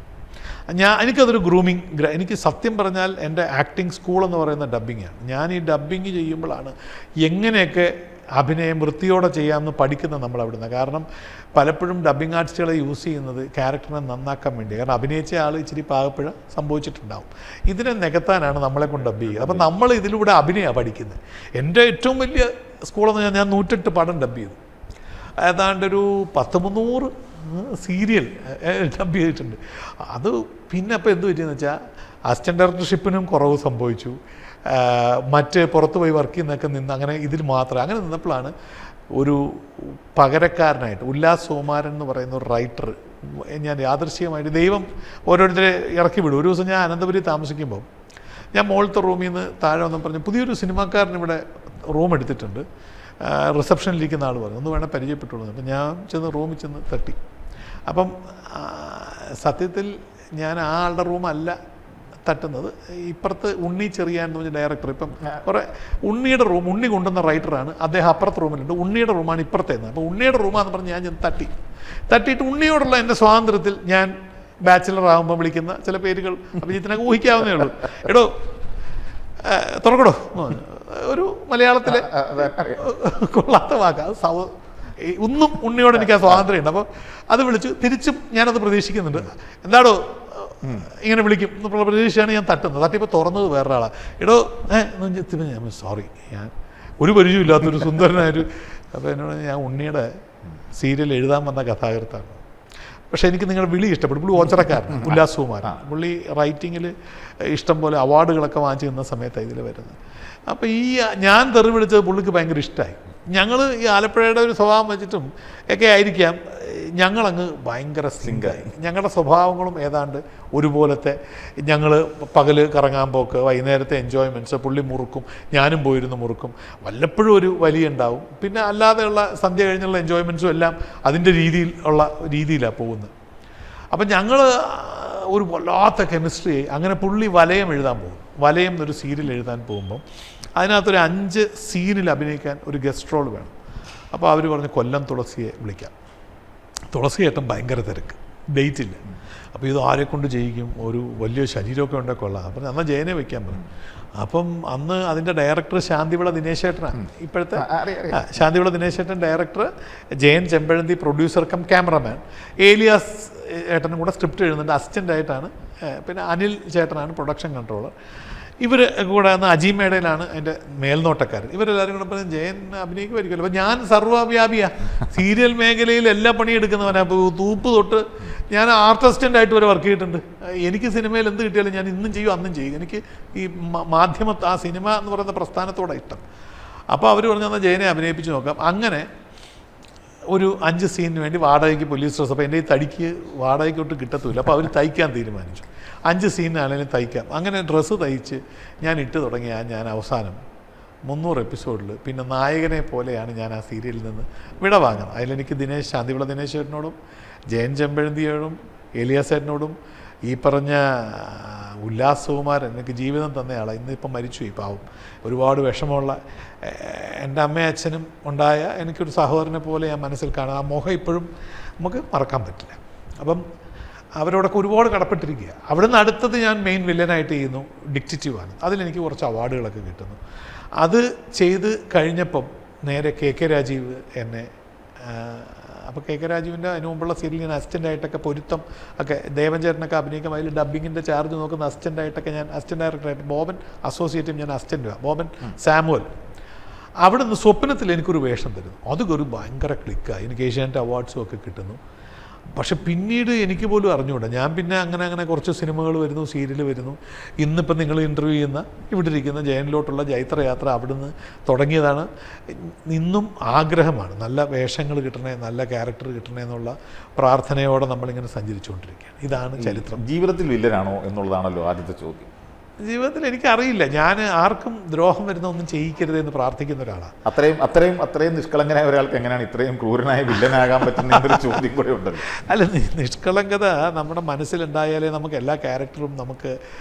എനിക്കതൊരു ഗ്രൂമിങ്. എനിക്ക് സത്യം പറഞ്ഞാൽ എൻ്റെ ആക്ടിങ് സ്കൂൾ എന്ന് പറയുന്ന ഡബ്ബിങ്ങാണ്. ഞാൻ ഈ ഡബ്ബിങ് ചെയ്യുമ്പോഴാണ് എങ്ങനെയൊക്കെ അഭിനയം വൃത്തിയോടെ ചെയ്യാമെന്ന് പഠിക്കുന്നത് നമ്മൾ അവിടുന്ന്. കാരണം പലപ്പോഴും ഡബ്ബിങ് ആർട്ടിസ്റ്റുകളെ യൂസ് ചെയ്യുന്നത് ക്യാരക്ടറിനെ നന്നാക്കാൻ വേണ്ടി. കാരണം അഭിനയിച്ച ആൾ ഇച്ചിരി പാകപ്പിഴ സംഭവിച്ചിട്ടുണ്ടാവും. ഇതിനെ നികത്താനാണ് നമ്മളെ കൊണ്ട് ഡബ്ബ് ചെയ്യുക. അപ്പം നമ്മൾ ഇതിലൂടെ അഭിനയമാണ് പഠിക്കുന്നത്. എൻ്റെ ഏറ്റവും വലിയ സ്കൂളെന്ന് പറഞ്ഞാൽ ഞാൻ 108 പടം ഡബ്ബ് ചെയ്തു. ഏതാണ്ടൊരു 10-300 സീരിയൽ ഡബ് ചെയ്തിട്ടുണ്ട്. അത് പിന്നെ അപ്പോൾ എന്ത് പറ്റിയെന്ന് വെച്ചാൽ അസിസ്റ്റൻറ്റ് ഡയറക്ടർഷിപ്പിനും കുറവ് സംഭവിച്ചു. മറ്റ് പുറത്ത് പോയി വർക്ക് ചെയ്യുന്നതൊക്കെ നിന്ന് അങ്ങനെ ഇതിൽ മാത്രം അങ്ങനെ നിന്നപ്പോഴാണ് ഒരു പകരക്കാരനായിട്ട് ഉല്ലാസ് സോമാരൻ എന്ന് പറയുന്ന ഒരു റൈറ്റർ ഞാൻ യാദൃശ്ചികമായിട്ട് ദൈവം ഓരോരുത്തരെ ഇറക്കി വിടും. ഒരു ദിവസം ഞാൻ അനന്തപുരി താമസിക്കുമ്പോൾ ഞാൻ മുകളിലത്തെ റൂമിൽ നിന്ന് താഴെ വന്ന് പറഞ്ഞു, പുതിയൊരു സിനിമാക്കാരൻ ഇവിടെ റൂം എടുത്തിട്ടുണ്ട്, റിസപ്ഷനിലിരിക്കുന്ന ആൾ പറഞ്ഞു, ഒന്ന് വേണേൽ പരിചയപ്പെട്ടുള്ളൂ. അപ്പം ഞാൻ ചെന്ന് റൂമിൽ ചെന്ന് തട്ടി. അപ്പം സത്യത്തിൽ ഞാൻ ആ ആളുടെ റൂമല്ല തട്ടുന്നത്, ഇപ്പുറത്ത് ഉണ്ണി ചെറിയാൻ എന്ന് പറഞ്ഞ ഡയറക്ടർ. ഇപ്പം കുറേ ഉണ്ണിയുടെ റൂം, ഉണ്ണി കൊണ്ടുവന്ന റൈറ്ററാണ്, അദ്ദേഹം അപ്പുറത്തെ റൂമിലുണ്ട്, ഉണ്ണിയുടെ റൂമാണ് ഇപ്പുറത്തേന്ന്. അപ്പോൾ ഉണ്ണിയുടെ റൂമാണെന്ന് പറഞ്ഞ് ഞാൻ ചെന്ന് തട്ടിയിട്ട് ഉണ്ണിയോടുള്ള എൻ്റെ സ്വാതന്ത്ര്യത്തിൽ ഞാൻ ബാച്ചിലർ ആകുമ്പോൾ വിളിക്കുന്ന ചില പേരുകൾ അഭിജിത്തിനൊക്കെ ഊഹിക്കാവുന്നേ ഉള്ളൂ. എടോ തുറക്കടോ ഒരു മലയാളത്തിലെ കൊള്ളാത്ത വാക്ക്, അത് ഒന്നും ഉണ്ണിയോട് എനിക്ക് ആ സ്വാതന്ത്ര്യമുണ്ട്. അപ്പോൾ അത് വിളിച്ചു. തിരിച്ചും ഞാനത് പ്രതീക്ഷിക്കുന്നുണ്ട്. എന്താടോ ഇങ്ങനെ വിളിക്കും എന്നുള്ള പ്രതീക്ഷയാണ് ഞാൻ തട്ടുന്നത്. തട്ടിപ്പോൾ തുറന്നത് വേറൊരാളാണ്. എടോ ഞാൻ സോറി, ഞാൻ ഒരു പരിചയമില്ലാത്തൊരു സുന്ദരനായൊരു. അപ്പോൾ എന്നോട് ഞാൻ ഉണ്ണിയുടെ സീരിയൽ എഴുതാൻ വന്ന കഥാകൃത്താണ്, പക്ഷേ എനിക്ക് നിങ്ങളുടെ വിളി ഇഷ്ടപ്പെട്ടു. പുള്ളി ഓച്ചറക്കാരനാണ്, ഉല്ലാസകുമാരൻ. പുള്ളി റൈറ്റിങ്ങിൽ ഇഷ്ടം പോലെ അവാർഡുകളൊക്കെ വാങ്ങിച്ച് നിന്ന സമയത്താണ് ഇതിൽ വരുന്നത്. അപ്പോൾ ഞാൻ തെറി വിളിച്ചത് പുള്ളിക്ക് ഭയങ്കര ഇഷ്ടമായി. ഞങ്ങൾ ഈ ആലപ്പുഴയുടെ ഒരു സ്വഭാവം വെച്ചിട്ടും ഒക്കെ ആയിരിക്കാം ഞങ്ങളങ്ങ് ഭയങ്കര സിങ്കായി. ഞങ്ങളുടെ സ്വഭാവങ്ങളും ഏതാണ്ട് ഒരുപോലത്തെ. ഞങ്ങൾ പകൽ കറങ്ങാൻ പോക്ക്, വൈകുന്നേരത്തെ എൻജോയ്മെൻറ്റ്സ്, പുള്ളി മുറുക്കും, ഞാനും പോയിരുന്നു മുറുക്കും, വല്ലപ്പോഴും ഒരു വലിയ ഉണ്ടാവും. പിന്നെ അല്ലാതെയുള്ള സന്ധ്യ കഴിഞ്ഞുള്ള എൻജോയ്മെൻറ്റ്സും എല്ലാം അതിൻ്റെ രീതിയിലാണ് പോകുന്നത്. അപ്പം ഞങ്ങൾ ഒരു വല്ലാത്ത കെമിസ്ട്രി. അങ്ങനെ പുള്ളി വലയം എഴുതാൻ പോകും. വലയം എന്നൊരു സീരിയൽ എഴുതാൻ പോകുമ്പം അതിനകത്തൊരു 5 സീനിൽ അഭിനയിക്കാൻ ഒരു ഗസ്റ്റ് റോൾ വേണം. അപ്പോൾ അവർ പറഞ്ഞ് കൊല്ലം തുളസിയെ വിളിക്കാം. തുളസിയേട്ടൻ ഭയങ്കര തിരക്ക്, ഡേറ്റ് ഇല്ല. അപ്പോൾ ഇത് ആരെക്കൊണ്ട് ചെയ്യിക്കും, ഒരു വലിയ ശരീരമൊക്കെ ഉണ്ടെങ്കിൽ കൊള്ളാം. അപ്പം എന്നാൽ ജയനെ വയ്ക്കാൻ പറഞ്ഞു. അപ്പം അന്ന് അതിൻ്റെ ഡയറക്ടർ ശാന്തിവിള ദിനേശേട്ടനാണ്. ഇപ്പോഴത്തെ ശാന്തിവിള ദിനേശേട്ടൻ director, Jayan Chempazhanthi producer cum cameraman, Elias ഏട്ടനും കൂടെ സ്ക്രിപ്റ്റ് എഴുതുന്നുണ്ട്. അസിസ്റ്റൻ്റായിട്ടാണ്. പിന്നെ അനിൽ ചേട്ടനാണ് പ്രൊഡക്ഷൻ കൺട്രോളർ. ഇവർ കൂടെ അന്ന് അജീമേടയിലാണ് അതിൻ്റെ മേൽനോട്ടക്കാരൻ. ഇവരെല്ലാവരും കൂടെ പറഞ്ഞ് ജയൻ അഭിനയിക്കുമായിരിക്കുമല്ലോ. അപ്പോൾ ഞാൻ സർവ്വവ്യാപിയാണ്, സീരിയൽ മേഖലയിൽ എല്ലാ പണിയെടുക്കുന്നവനാണ്. അപ്പോൾ തൂപ്പ് തൊട്ട് ഞാൻ ആർട്ടിസ്റ്റൻ്റായിട്ട് വരെ വർക്ക് ചെയ്തിട്ടുണ്ട്. എനിക്ക് സിനിമയിൽ എന്ത് കിട്ടിയാലും ഞാൻ ഇന്നും ചെയ്യും അന്നും ചെയ്യും. എനിക്ക് ഈ ആ സിനിമ എന്ന് പറയുന്ന പ്രസ്ഥാനത്തോടെ ഇഷ്ടം. അപ്പോൾ അവർ പറഞ്ഞാൽ ജയനെ അഭിനയിപ്പിച്ച് നോക്കാം. അങ്ങനെ ഒരു 5 സീനിന് വേണ്ടി വാടകയ്ക്ക് പോലീസ് ഡ്രസ്സ്. അപ്പോൾ എൻ്റെ ഈ തടിക്ക് വാടകയ്ക്കൊട്ട് കിട്ടത്തുമില്ല. അപ്പോൾ അവർ തയ്ക്കാൻ തീരുമാനിച്ചു. 5 സീനാണെങ്കിലും തയ്ക്കാം. അങ്ങനെ ഡ്രസ്സ് തയ്ച്ച് ഞാൻ ഇട്ട് തുടങ്ങിയ ഞാൻ അവസാനം 300 എപ്പിസോഡിൽ പിന്നെ നായകനെ പോലെയാണ് ഞാൻ ആ സീരിയലിൽ നിന്ന് വിട വാങ്ങുന്നത്. അതിലെനിക്ക് ശാന്തിവിള ദിനേശ് ചേട്ടനോടും ജയൻ ചെമ്പഴന്തിയോടും ഏലിയാസ് ചേട്ടനോടും ഈ പറഞ്ഞ ഉല്ലാസകുമാരൻ എനിക്ക് ജീവിതം തന്നയാളാണ്. ഇന്നിപ്പം മരിച്ചുപോയി പാവം. ഒരുപാട് വിഷമമുള്ള എൻ്റെ അമ്മയും അച്ഛനും ഉണ്ടായ എനിക്കൊരു സഹോദരനെ പോലെ ഞാൻ മനസ്സിൽ കാണുക. ആ മോഹം ഇപ്പോഴും നമുക്ക് മറക്കാൻ പറ്റില്ല. അപ്പം അവരോടൊക്കെ ഒരുപാട് കടപ്പെട്ടിരിക്കുക. അവിടെ നിന്ന് അടുത്തത് ഞാൻ മെയിൻ വില്ലനായിട്ട് ചെയ്യുന്നു, ഡിക്റ്റേറ്റീവാണ്. അതിലെനിക്ക് കുറച്ച് അവാർഡുകളൊക്കെ കിട്ടുന്നു. അത് ചെയ്ത് കഴിഞ്ഞപ്പം നേരെ കെ രാജീവ് എന്നെ, അപ്പോൾ കെ രാജീവിൻ്റെ അതിന് മുമ്പുള്ള സീരിയൽ ഞാൻ അസിസ്റ്റൻ്റായിട്ടൊക്കെ പൊരുത്തം ഒക്കെ ദേവൻ ചേട്ടനൊക്കെ അഭിനയിക്കും. അതിൽ ഡബ്ബിങ്ങിൻ്റെ ചാർജ് നോക്കുന്ന അസിസ്റ്റൻ്റായിട്ടൊക്കെ ഞാൻ അസിസ്റ്റൻ്റ് ഡയറക്ടറായിട്ട്, ബോബൻ അസോസിയേറ്റും ഞാൻ അസിസ്റ്റൻ്റാണ്, ബോബൻ സാമുവൽ. അവിടെ നിന്ന് സ്വപ്നത്തിൽ എനിക്കൊരു വേഷം തരുന്നു. അതൊരു ഭയങ്കര ക്ലിക്കായി. എനിക്ക് ഏഷ്യാനെറ്റ് അവാർഡ്സും ഒക്കെ കിട്ടുന്നു. പക്ഷെ പിന്നീട് എനിക്ക് പോലും അറിഞ്ഞുകൂടാ. ഞാൻ പിന്നെ അങ്ങനെ കുറച്ച് സിനിമകൾ വരുന്നു, സീരിയൽ വരുന്നു. ഇന്നിപ്പം നിങ്ങൾ ഇൻ്റർവ്യൂ ചെയ്യുന്ന ഇവിടെ ഇരിക്കുന്ന ജയനിലോട്ടുള്ള ജൈത്രയാത്ര അവിടുന്ന് തുടങ്ങിയതാണ്. ഇന്നും ആഗ്രഹമാണ് നല്ല വേഷങ്ങൾ കിട്ടണേ, നല്ല ക്യാരക്ടർ കിട്ടണേ എന്നുള്ള പ്രാർത്ഥനയോടെ നമ്മളിങ്ങനെ സഞ്ചരിച്ചുകൊണ്ടിരിക്കുകയാണ്. ഇതാണ് ചരിത്രം.
ജീവിതത്തിൽ വില്ലനാണോ എന്നുള്ളതാണല്ലോ ആദ്യത്തെ ചോദ്യം.
ജീവിതത്തിൽ എനിക്കറിയില്ല. ഞാൻ ആർക്കും ദ്രോഹം വരുന്ന ഒന്നും ചെയ്യിക്കരുതെന്ന് പ്രാർത്ഥിക്കുന്ന ഒരാളാണ്.
അത്രയും നിഷ്കളങ്കനായ ഒരാൾക്ക് എങ്ങനെയാണ് ഇത്രയും ക്രൂരനായ വില്ലനാകാൻ പറ്റുന്നൊരു ചോദ്യം കൂടെ ഉണ്ടല്ലോ.
അല്ല, നിഷ്കളങ്കത നമ്മുടെ മനസ്സിലുണ്ടായാലേ നമുക്ക് എല്ലാ ക്യാരക്ടറും നമുക്ക്,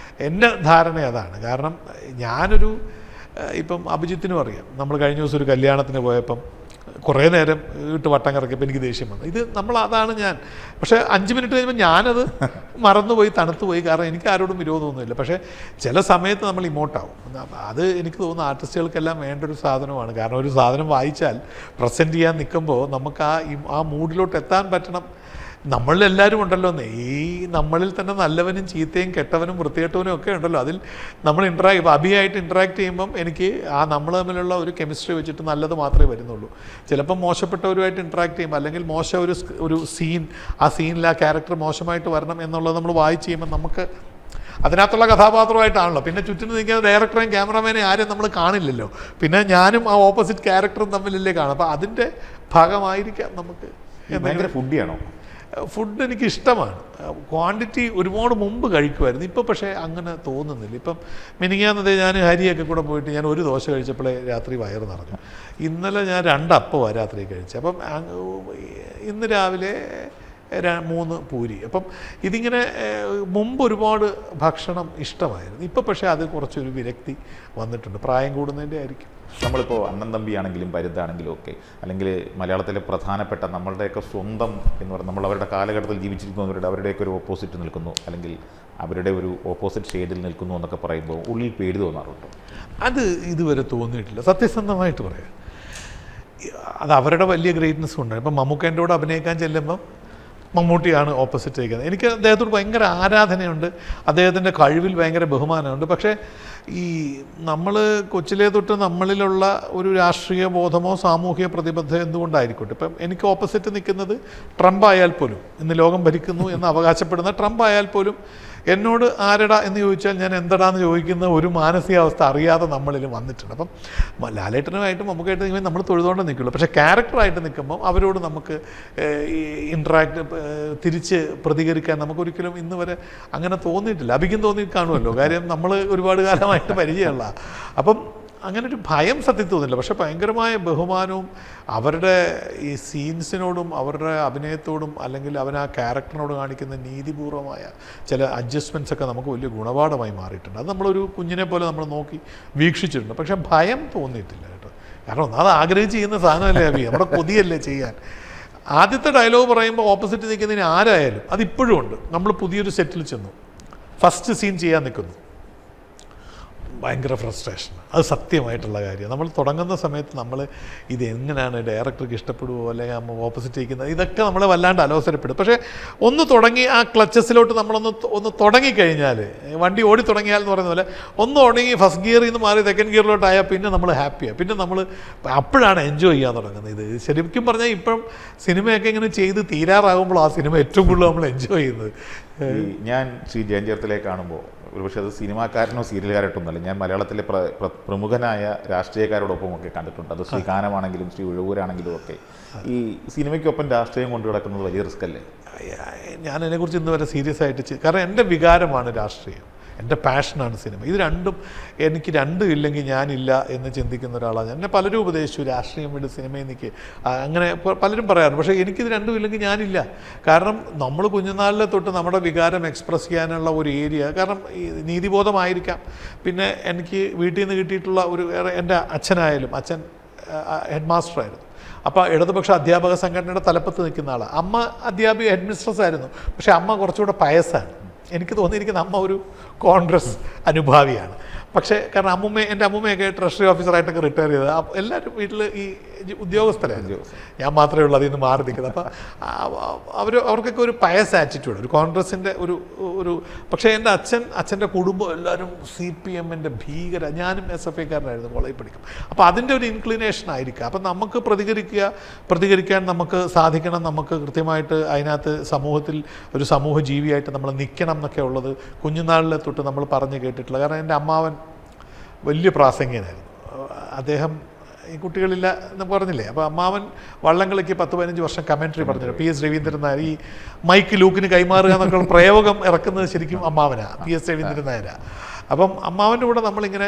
എൻ്റെ ധാരണ അതാണ്. കാരണം ഞാനൊരു ഇപ്പം അഭിജിത്തിനും അറിയാം, നമ്മൾ കഴിഞ്ഞ ദിവസം ഒരു കല്യാണത്തിന് പോയപ്പം കുറേ നേരം ഇട്ട് വട്ടം കറക്കിയപ്പോൾ എനിക്ക് ദേഷ്യം വന്നു. അതാണ് ഞാൻ. പക്ഷേ 5 മിനിറ്റ് കഴിയുമ്പോൾ ഞാനത് മറന്നുപോയി, തണുത്തുപോയി. കാരണം എനിക്ക് ആരോടും വിരോധമൊന്നുമില്ല. പക്ഷേ ചില സമയത്ത് നമ്മൾ ഇമോട്ടാവും. അത് എനിക്ക് തോന്നുന്നു ആർട്ടിസ്റ്റുകൾക്കെല്ലാം വേണ്ട ഒരു സാധനമാണ്. കാരണം ഒരു സാധനം വായിച്ചാൽ പ്രസൻറ്റ് ചെയ്യാൻ നിൽക്കുമ്പോൾ നമുക്ക് ആ മൂഡിലോട്ട് എത്താൻ പറ്റണം. നമ്മളിലെല്ലാവരും ഉണ്ടല്ലോ, ഈ നമ്മളിൽ തന്നെ നല്ലവനും ചീത്തയും കെട്ടവനും വൃത്തികെട്ടവനും ഒക്കെ ഉണ്ടല്ലോ. അതിൽ നമ്മൾ അഭിയായിട്ട് ഇൻട്രാക്ട് ചെയ്യുമ്പം എനിക്ക് നമ്മൾ തമ്മിലുള്ള ഒരു കെമിസ്ട്രി വെച്ചിട്ട് നല്ലത് മാത്രമേ വരുന്നുള്ളൂ. ചിലപ്പം മോശപ്പെട്ടവരുമായിട്ട് ഇൻട്രാക്ട് ചെയ്യുമ്പോൾ, അല്ലെങ്കിൽ മോശം ഒരു സീൻ, ആ സീനിൽ ആ ക്യാരക്ടർ മോശമായിട്ട് വരണം എന്നുള്ളത് നമ്മൾ വായിച്ച് ചെയ്യുമ്പോൾ നമുക്ക് അതിനകത്തുള്ള കഥാപാത്രമായിട്ടാണല്ലോ. പിന്നെ ചുറ്റിന് നിൽക്കുന്ന ഡയറക്ടറേയും ക്യാമറാമാനെയും ആരെയും നമ്മൾ കാണില്ലല്ലോ. പിന്നെ ഞാനും ആ ഓപ്പോസിറ്റ് ക്യാരക്ടറും തമ്മിലല്ലേ കാണും. അപ്പോൾ അതിൻ്റെ ഭാഗമായിരിക്കാം നമുക്ക്.
ഭയങ്കര ഫുഡിയാണോ?
ഫുഡ് എനിക്ക് ഇഷ്ടമാണ്. ക്വാണ്ടിറ്റി ഒരുപാട് മുമ്പ് കഴിക്കുമായിരുന്നു. ഇപ്പോൾ പക്ഷേ അങ്ങനെ തോന്നുന്നില്ല. ഇപ്പം മിനിങ്ങാന്നതേ ഞാൻ ഹരിയൊക്കെ കൂടെ പോയിട്ട് ഞാൻ ഒരു ദോശ കഴിച്ചപ്പോഴേ രാത്രി വയറ് നിറഞ്ഞു. ഇന്നലെ ഞാൻ 2 അപ്പമാണ് രാത്രി കഴിച്ചത്. അപ്പം ഇന്ന് രാവിലെ 3 പൂരി. അപ്പം ഇതിങ്ങനെ മുമ്പ് ഒരുപാട് ഭക്ഷണം ഇഷ്ടമായിരുന്നു. ഇപ്പം പക്ഷേ അത് കുറച്ചൊരു വിരക്തി വന്നിട്ടുണ്ട്. പ്രായം കൂടുന്നതിൻ്റെ ആയിരിക്കും.
നമ്മളിപ്പോൾ അണ്ണൻ തമ്പിയാണെങ്കിലും പരുന്താണെങ്കിലും ഒക്കെ, അല്ലെങ്കിൽ മലയാളത്തിലെ പ്രധാനപ്പെട്ട നമ്മളുടെയൊക്കെ സ്വന്തം എന്ന് പറയുന്നത്, നമ്മൾ അവരുടെ കാലഘട്ടത്തിൽ ജീവിച്ചിരിക്കുന്നവരുടെ അവരുടെയൊക്കെ ഒരു ഓപ്പോസിറ്റ് നിൽക്കുന്നു, അല്ലെങ്കിൽ അവരുടെ ഒരു ഓപ്പോസിറ്റ് ഷെയ്ഡിൽ നിൽക്കുന്നു എന്നൊക്കെ പറയുമ്പോൾ ഉള്ളിൽ പേടി തോന്നാറുണ്ട്?
അത് ഇതുവരെ തോന്നിയിട്ടില്ല, സത്യസന്ധമായിട്ട് പറയാം. അത് അവരുടെ വലിയ ഗ്രേറ്റ്നെസ് കൊണ്ടാണ്. ഇപ്പം മമ്മൂക്കേൻ്റെ കൂടെ അഭിനയിക്കാൻ ചെല്ലുമ്പം മമ്മൂട്ടിയാണ് ഓപ്പോസിറ്റ് വയ്ക്കുന്നത്. എനിക്ക് അദ്ദേഹത്തോട് ഭയങ്കര ആരാധനയുണ്ട്, അദ്ദേഹത്തിൻ്റെ കഴിവിൽ ഭയങ്കര ബഹുമാനമുണ്ട്. പക്ഷേ ഈ നമ്മൾ കൊച്ചിലേ തൊട്ട് നമ്മളിലുള്ള ഒരു രാഷ്ട്രീയ ബോധമോ സാമൂഹിക പ്രതിബദ്ധത എന്തുകൊണ്ടായിരിക്കട്ടെ, ഇപ്പം എനിക്ക് ഓപ്പോസിറ്റ് നിൽക്കുന്നത് ട്രംപ് ആയാൽ പോലും, ഇന്ന് ലോകം ഭരിക്കുന്നു എന്ന് അവകാശപ്പെടുന്ന ട്രംപ് ആയാൽ പോലും എന്നോട് ആരടാ എന്ന് ചോദിച്ചാൽ ഞാൻ എന്തടാന്ന് ചോദിക്കുന്ന ഒരു മാനസികാവസ്ഥ അറിയാതെ നമ്മളിൽ വന്നിട്ടുണ്ട്. അപ്പം ലാലേട്ടനുമായിട്ടും നമുക്കായിട്ട് നിൽക്കുമ്പോൾ നമ്മൾ തൊഴുതുകൊണ്ട് നിൽക്കുള്ളൂ. പക്ഷേ ക്യാരക്ടറായിട്ട് നിൽക്കുമ്പം അവരോട് നമുക്ക് ഇൻട്രാക്ട് തിരിച്ച് പ്രതികരിക്കാൻ നമുക്കൊരിക്കലും ഇന്ന് വരെ അങ്ങനെ തോന്നിയിട്ടില്ല. അഭിക്കും തോന്നി കാണുമല്ലോ, കാര്യം നമ്മൾ ഒരുപാട് കാലമായിട്ട് പരിചയമുള്ള. അപ്പം അങ്ങനെ ഒരു ഭയം സത്യത്തിൽ തോന്നില്ല. പക്ഷേ ഭയങ്കരമായ ബഹുമാനവും അവരുടെ ഈ സീൻസിനോടും അവരുടെ അഭിനയത്തോടും അല്ലെങ്കിൽ അവൻ ആ ക്യാരക്ടറിനോട് കാണിക്കുന്ന നീതിപൂർവമായ ചില അഡ്ജസ്റ്റ്മെൻറ്റ്സ് ഒക്കെ നമുക്ക് വലിയ ഗുണപാഠമായി മാറിയിട്ടുണ്ട്. അത് നമ്മളൊരു കുഞ്ഞിനെ പോലെ നമ്മൾ നോക്കി വീക്ഷിച്ചിട്ടുണ്ട്. പക്ഷേ ഭയം തോന്നിയിട്ടില്ല കേട്ടോ. കാരണം അത് ആഗ്രഹിച്ച് ചെയ്യുന്ന സാധനമല്ലേ അഭി, നമ്മുടെ കൊതിയല്ലേ ചെയ്യാൻ. ആദ്യത്തെ ഡയലോഗ് പറയുമ്പോൾ ഓപ്പോസിറ്റ് നിൽക്കുന്നതിന് ആരായാലും അതിപ്പോഴും ഉണ്ട്. നമ്മൾ പുതിയൊരു സെറ്റിൽ ചെന്നു, ഫസ്റ്റ് സീൻ ചെയ്യാൻ നിൽക്കുന്നു, ഭയങ്കര ഫ്രസ്ട്രേഷൻ. അത് സത്യമായിട്ടുള്ള കാര്യമാണ്. നമ്മൾ തുടങ്ങുന്ന സമയത്ത് നമ്മൾ ഇത് എങ്ങനെയാണ് ഡയറക്ടർക്ക് ഇഷ്ടപ്പെടുമോ അല്ലെങ്കിൽ ഓപ്പോസിറ്റ് ഇരിക്കുന്നത്, ഇതൊക്കെ നമ്മളെ വല്ലാണ്ട് അലോസരപ്പെടും. പക്ഷേ ഒന്ന് തുടങ്ങി ആ ക്ലച്ചസിലോട്ട് നമ്മളൊന്ന് തുടങ്ങിക്കഴിഞ്ഞാൽ, വണ്ടി ഓടി തുടങ്ങിയാൽ എന്ന് പറയുന്ന പോലെ ഒന്ന് തുടങ്ങി ഫസ്റ്റ് ഗിയറിൽ നിന്ന് മാറി സെക്കൻഡ് ഗിയറിലോട്ടായാൽ പിന്നെ നമ്മൾ ഹാപ്പിയാണ്. പിന്നെ നമ്മൾ അപ്പോഴാണ് എൻജോയ് ചെയ്യാൻ തുടങ്ങുന്നത്. ഇത് ശരിക്കും പറഞ്ഞാൽ ഇപ്പം സിനിമയൊക്കെ ഇങ്ങനെ ചെയ്ത് തീരാറാകുമ്പോൾ ആ സിനിമ ഏറ്റവും കൂടുതൽ നമ്മൾ എൻജോയ് ചെയ്യുന്നത്.
ഞാൻ ശ്രീ ജയൻ ചേർത്തലയെ കാണുമ്പോൾ ഒരുപക്ഷെ അത് സിനിമാക്കാരനോ സീരിയലുകാരായിട്ടൊന്നുമല്ല, ഞാൻ മലയാളത്തിലെ പ്രമുഖനായ രാഷ്ട്രീയക്കാരോടൊപ്പം ഒക്കെ കണ്ടിട്ടുണ്ട്. അത് ശ്രീ കാനമാണെങ്കിലും ശ്രീ ഉഴവൂരാണെങ്കിലും ഒക്കെ. ഈ സിനിമയ്ക്കൊപ്പം രാഷ്ട്രീയം കൊണ്ടു കിടക്കുന്നത് വലിയ റിസ്ക് അല്ലേ?
ഞാൻ അതിനെക്കുറിച്ച് ഇന്ന് വരെ സീരിയസ് ആയിട്ട് കാരണം എൻ്റെ വികാരമാണ് രാഷ്ട്രീയം, എൻ്റെ പാഷനാണ് സിനിമ. ഇത് രണ്ടും എനിക്ക് രണ്ടും ഇല്ലെങ്കിൽ ഞാനില്ല എന്ന് ചിന്തിക്കുന്ന ഒരാളാണ്. എന്നെ പലരും ഉപദേശിച്ചു രാഷ്ട്രീയം വിട്ട് സിനിമയിൽ നിൽക്കുക, അങ്ങനെ പലരും പറയാറുണ്ട്. പക്ഷേ എനിക്കിത് രണ്ടും ഇല്ലെങ്കിൽ ഞാനില്ല. കാരണം നമ്മൾ കുഞ്ഞുനാളിലെ തൊട്ട് നമ്മുടെ വികാരം എക്സ്പ്രസ് ചെയ്യാനുള്ള ഒരു ഏരിയ, കാരണം ഈ നീതിബോധമായിരിക്കാം. പിന്നെ എനിക്ക് വീട്ടിൽ നിന്ന് കിട്ടിയിട്ടുള്ള ഒരു, എൻ്റെ അച്ഛനായാലും, അച്ഛൻ ഹെഡ് മാസ്റ്ററായിരുന്നു. അപ്പോൾ ഇടതുപക്ഷ അധ്യാപക സംഘടനയുടെ തലപ്പത്ത് നിൽക്കുന്ന ആളാണ്. അമ്മ അധ്യാപിക ഹെഡ് മിസ്ട്രസ് ആയിരുന്നു. പക്ഷേ അമ്മ കുറച്ചുകൂടെ പയസ്സാണ്. എനിക്ക് തോന്നിയിരിക്കുന്ന അമ്മ ഒരു കോൺഗ്രസ് അനുഭാവിയാണ്. പക്ഷേ കാരണം എൻ്റെ അമ്മൂമ്മയൊക്കെ ട്രഷറി ഓഫീസറായിട്ടൊക്കെ റിട്ടയർ ചെയ്തത്. എല്ലാവരും വീട്ടിൽ ഈ ഉദ്യോഗസ്ഥരായിരുന്നു, ഞാൻ മാത്രമേ ഉള്ളൂ അതിൽ നിന്ന് മാറി നിൽക്കുന്നത്. അപ്പം അവർക്കൊക്കെ ഒരു പയസ് ആറ്റിറ്റ്യൂഡ്, ഒരു കോൺഗ്രസിൻ്റെ ഒരു പക്ഷേ എൻ്റെ അച്ഛൻ്റെ കുടുംബം എല്ലാവരും CPM-ൻ്റെ ഭീകര, ഞാനും SFIക്കാരനായിരുന്നു കോളേജിൽ പഠിക്കും. അപ്പോൾ അതിൻ്റെ ഒരു ഇൻക്ലിനേഷൻ ആയിരിക്കും. അപ്പം നമുക്ക് പ്രതികരിക്കാൻ നമുക്ക് സാധിക്കണം, നമുക്ക് കൃത്യമായിട്ട് അതിനകത്ത് സമൂഹത്തിൽ ഒരു സമൂഹ ജീവിയായിട്ട് നമ്മൾ നിൽക്കണം എന്നൊക്കെ ഉള്ളത് കുഞ്ഞുനാളിലെ തൊട്ട് നമ്മൾ പറഞ്ഞു കേട്ടിട്ടുള്ളത്. കാരണം എൻ്റെ അമ്മാവൻ വലിയ പ്രാസംഗികനായിരുന്നു. അദ്ദേഹം ഈ കുട്ടികളില്ല എന്ന് പറഞ്ഞില്ലേ, അപ്പോൾ അമ്മാവൻ വള്ളംകളിക്ക് 10-15 വർഷം കമൻട്രി പറഞ്ഞു. PS രവീന്ദ്രൻ നായർ ഈ മൈക്ക് ലൂക്കിന് കൈമാറുക എന്നൊക്കെ പ്രയോഗം ഇറക്കുന്നത് ശരിക്കും അമ്മാവനാണ്, PS രവീന്ദ്രൻ നായരാണ്. അപ്പം അമ്മാവൻ്റെ കൂടെ നമ്മളിങ്ങനെ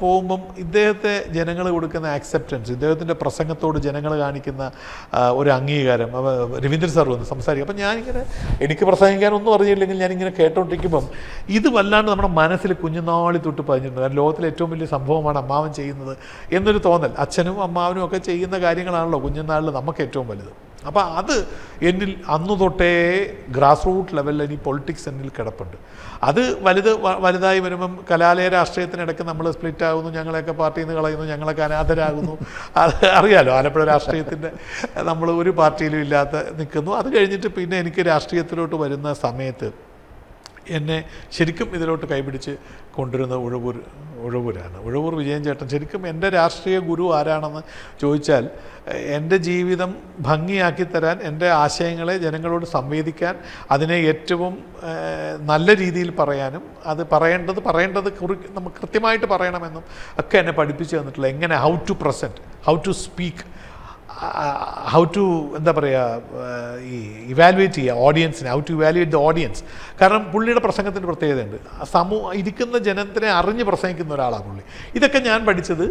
പോകുമ്പം ഇദ്ദേഹത്തെ ജനങ്ങൾ കൊടുക്കുന്ന ആക്സെപ്റ്റൻസ്, ഇദ്ദേഹത്തിൻ്റെ പ്രസംഗത്തോട് ജനങ്ങൾ കാണിക്കുന്ന ഒരു അംഗീകാരം, രവീന്ദ്രൻ സാർ വന്ന് സംസാരിക്കും. അപ്പം ഞാനിങ്ങനെ, എനിക്ക് പ്രസംഗിക്കാനൊന്നും അറിയില്ലെങ്കിൽ ഞാനിങ്ങനെ കേട്ടോണ്ടിരിക്കുമ്പം ഇത് വല്ലാണ്ട് നമ്മുടെ മനസ്സിൽ കുഞ്ഞുനാളി തൊട്ട് പതിഞ്ഞിട്ടുണ്ട്. കാരണം ലോകത്തിലെ ഏറ്റവും വലിയ സംഭവമാണ് അമ്മാവൻ ചെയ്യുന്നത് എന്നൊരു തോന്നൽ. അച്ഛനും അമ്മാവനും ഒക്കെ ചെയ്യുന്ന കാര്യങ്ങളാണല്ലോ കുഞ്ഞുനാളിൽ നമുക്ക് ഏറ്റവും വലുത്. അപ്പോൾ അത് എന്നിൽ അന്നു തൊട്ടേ ഗ്രാസ് റൂട്ട് ലെവലിൽ ഇനി പൊളിറ്റിക്സ് എന്നിൽ കിടപ്പുണ്ട്. അത് വലുതായി വരുമ്പം കലാലയ രാഷ്ട്രീയത്തിനിടയ്ക്ക് നമ്മൾ സ്പ്ലിറ്റ് ആകുന്നു, ഞങ്ങളെയൊക്കെ പാർട്ടിയിൽ നിന്ന് കളയുന്നു, ഞങ്ങളൊക്കെ അനാഥരാകുന്നു. അത് അറിയാലോ, ആലപ്പുഴ രാഷ്ട്രീയത്തിൻ്റെ നമ്മൾ ഒരു പാർട്ടിയിലും ഇല്ലാത്ത നിൽക്കുന്നു. അത് കഴിഞ്ഞിട്ട് പിന്നെ എനിക്ക് രാഷ്ട്രീയത്തിലോട്ട് വരുന്ന സമയത്ത് എന്നെ ശരിക്കും ഇതിലോട്ട് കൈപിടിച്ച് കൊണ്ടുവരുന്ന ഉഴവൂരാണ്. ഉഴവൂർ വിജയൻ ചേട്ടൻ ശരിക്കും എൻ്റെ രാഷ്ട്രീയ ഗുരു ആരാണെന്ന് ചോദിച്ചാൽ, എൻ്റെ ജീവിതം ഭംഗിയാക്കി തരാൻ, എൻ്റെ ആശയങ്ങളെ ജനങ്ങളോട് സംവേദിക്കാൻ, അതിനെ ഏറ്റവും നല്ല രീതിയിൽ പറയാനും, അത് പറയേണ്ടത് നമുക്ക് കൃത്യമായിട്ട് പറയണമെന്നും ഒക്കെ എന്നെ പഠിപ്പിച്ചു തന്നിട്ടുള്ള, എങ്ങനെ how to present, how to speak, how to എന്താ പറയുക, ഈ ഇവാലുവേറ്റ് ചെയ്യുക ഓഡിയൻസിനെ, how to evaluate the audience. കാരണം പുള്ളിയുടെ പ്രസംഗത്തിൻ്റെ പ്രത്യേകതയുണ്ട്, ഇരിക്കുന്ന ജനത്തിനെ അറിഞ്ഞ് പ്രസംഗിക്കുന്ന ഒരാളാണ് പുള്ളി. ഇതൊക്കെ ഞാൻ പഠിച്ചത്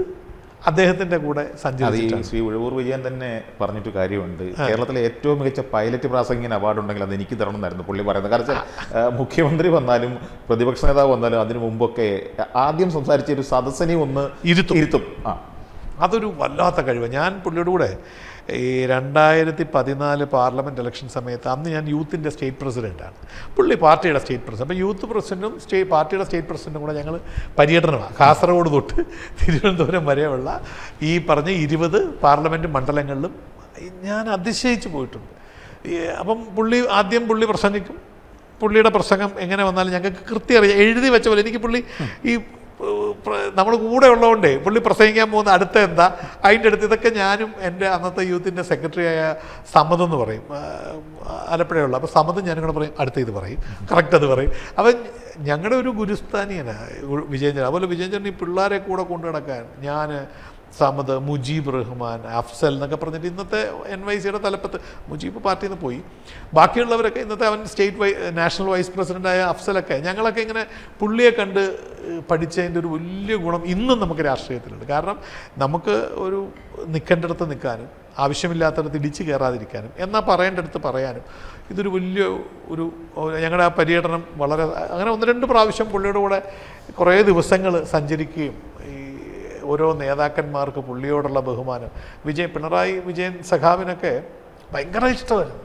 അദ്ദേഹത്തിൻ്റെ കൂടെ
അത് ഈ
സഞ്ചരിച്ചിട്ടാണ്.
ശ്രീ ഉഴവൂർ വിജയൻ തന്നെ പറഞ്ഞിട്ട് കാര്യമുണ്ട്, കേരളത്തിലെ ഏറ്റവും മികച്ച പൈലറ്റ് പ്രാസംഗികൻ അവാർഡ് ഉണ്ടെങ്കിൽ അത് എനിക്ക് തരണം എന്നായിരുന്നു പുള്ളി പറയുന്നത്. കാരണം മുഖ്യമന്ത്രി വന്നാലും പ്രതിപക്ഷ നേതാവ് വന്നാലും അതിനു മുമ്പൊക്കെ ആദ്യം സംസാരിച്ച ഒരു സദസ്സിനെ ഒന്ന് ഇരുത്തും.
അതൊരു വല്ലാത്ത കഴിവ്. ഞാൻ പുള്ളിയുടെ കൂടെ ഈ 2014 പാർലമെൻറ്റ് ഇലക്ഷൻ സമയത്ത് അന്ന് ഞാൻ യൂത്തിൻ്റെ സ്റ്റേറ്റ് പ്രസിഡൻ്റാണ്, പുള്ളി പാർട്ടിയുടെ സ്റ്റേറ്റ് പ്രസിഡന്റ്. അപ്പോൾ യൂത്ത് പ്രസിഡൻറ്റും പാർട്ടിയുടെ സ്റ്റേറ്റ് പ്രസിഡൻറ്റും കൂടെ ഞങ്ങൾ പര്യടനമാണ്. കാസർഗോഡ് തൊട്ട് തിരുവനന്തപുരം വരെയുള്ള ഈ പറഞ്ഞ 20 പാർലമെൻറ്റ് മണ്ഡലങ്ങളിലും ഞാൻ അതിശയിച്ച് പോയിട്ടുണ്ട്. അപ്പം ആദ്യം പുള്ളി പ്രസംഗിക്കും. പുള്ളിയുടെ പ്രസംഗം എങ്ങനെ വന്നാലും ഞങ്ങൾക്ക് കൃത്യം അറിയാം, എഴുതി വെച്ച പോലെ. എനിക്ക് പുള്ളി ഈ നമ്മൾ കൂടെ ഉള്ളതുകൊണ്ടേ പുള്ളി പ്രസംഗിക്കാൻ പോകുന്ന അടുത്ത എന്താ അതിൻ്റെ അടുത്ത് ഇതൊക്കെ ഞാനും എൻ്റെ അന്നത്തെ യൂത്തിൻ്റെ സെക്രട്ടറിയായ സമദ് എന്ന് പറയും, ആലപ്പുഴയുള്ള. അപ്പോൾ സമദ് ഞാനും കൂടെ പറയും അടുത്ത ഇത് പറയും, കറക്റ്റ് അത് പറയും. അപ്പം ഞങ്ങളുടെ ഒരു ഗുരുസ്ഥാനിയാണ് വിജയൻ. അതുപോലെ വിജയൻ ഈ പിള്ളേരെ കൂടെ കൊണ്ടു നടക്കാൻ ഞാൻ, സമദ്, മുജീബ് റഹ്മാൻ, അഫ്സൽ എന്നൊക്കെ പറഞ്ഞിട്ട് ഇന്നത്തെ NYC-യുടെ തലപ്പത്ത് മുജീബ് പാർട്ടിയിൽ നിന്ന് പോയി. ബാക്കിയുള്ളവരൊക്കെ ഇന്നത്തെ അവൻ നാഷണൽ വൈസ് പ്രസിഡൻ്റായ അഫ്സലൊക്കെ, ഞങ്ങളൊക്കെ ഇങ്ങനെ പുള്ളിയെ കണ്ട് പഠിച്ചതിൻ്റെ ഒരു വലിയ ഗുണം ഇന്നും നമുക്ക് രാഷ്ട്രീയത്തിലുണ്ട്. കാരണം നമുക്ക് ഒരു നിൽക്കേണ്ടടുത്ത് നിൽക്കാനും ആവശ്യമില്ലാത്തടത്ത് ഇടിച്ചു കയറാതിരിക്കാനും എന്നാൽ പറയേണ്ടടുത്ത് പറയാനും ഇതൊരു വലിയ ഞങ്ങളുടെ ആ പര്യടനം വളരെ അങ്ങനെ 1-2 പ്രാവശ്യം പുള്ളിയുടെ കൂടെ കുറേ ദിവസങ്ങൾ സഞ്ചരിക്കുകയും ഓരോ നേതാക്കന്മാർക്ക് പുള്ളിയോടുള്ള ബഹുമാനം. പിണറായി വിജയൻ സഖാവിനൊക്കെ ഭയങ്കര ഇഷ്ടമായിരുന്നു,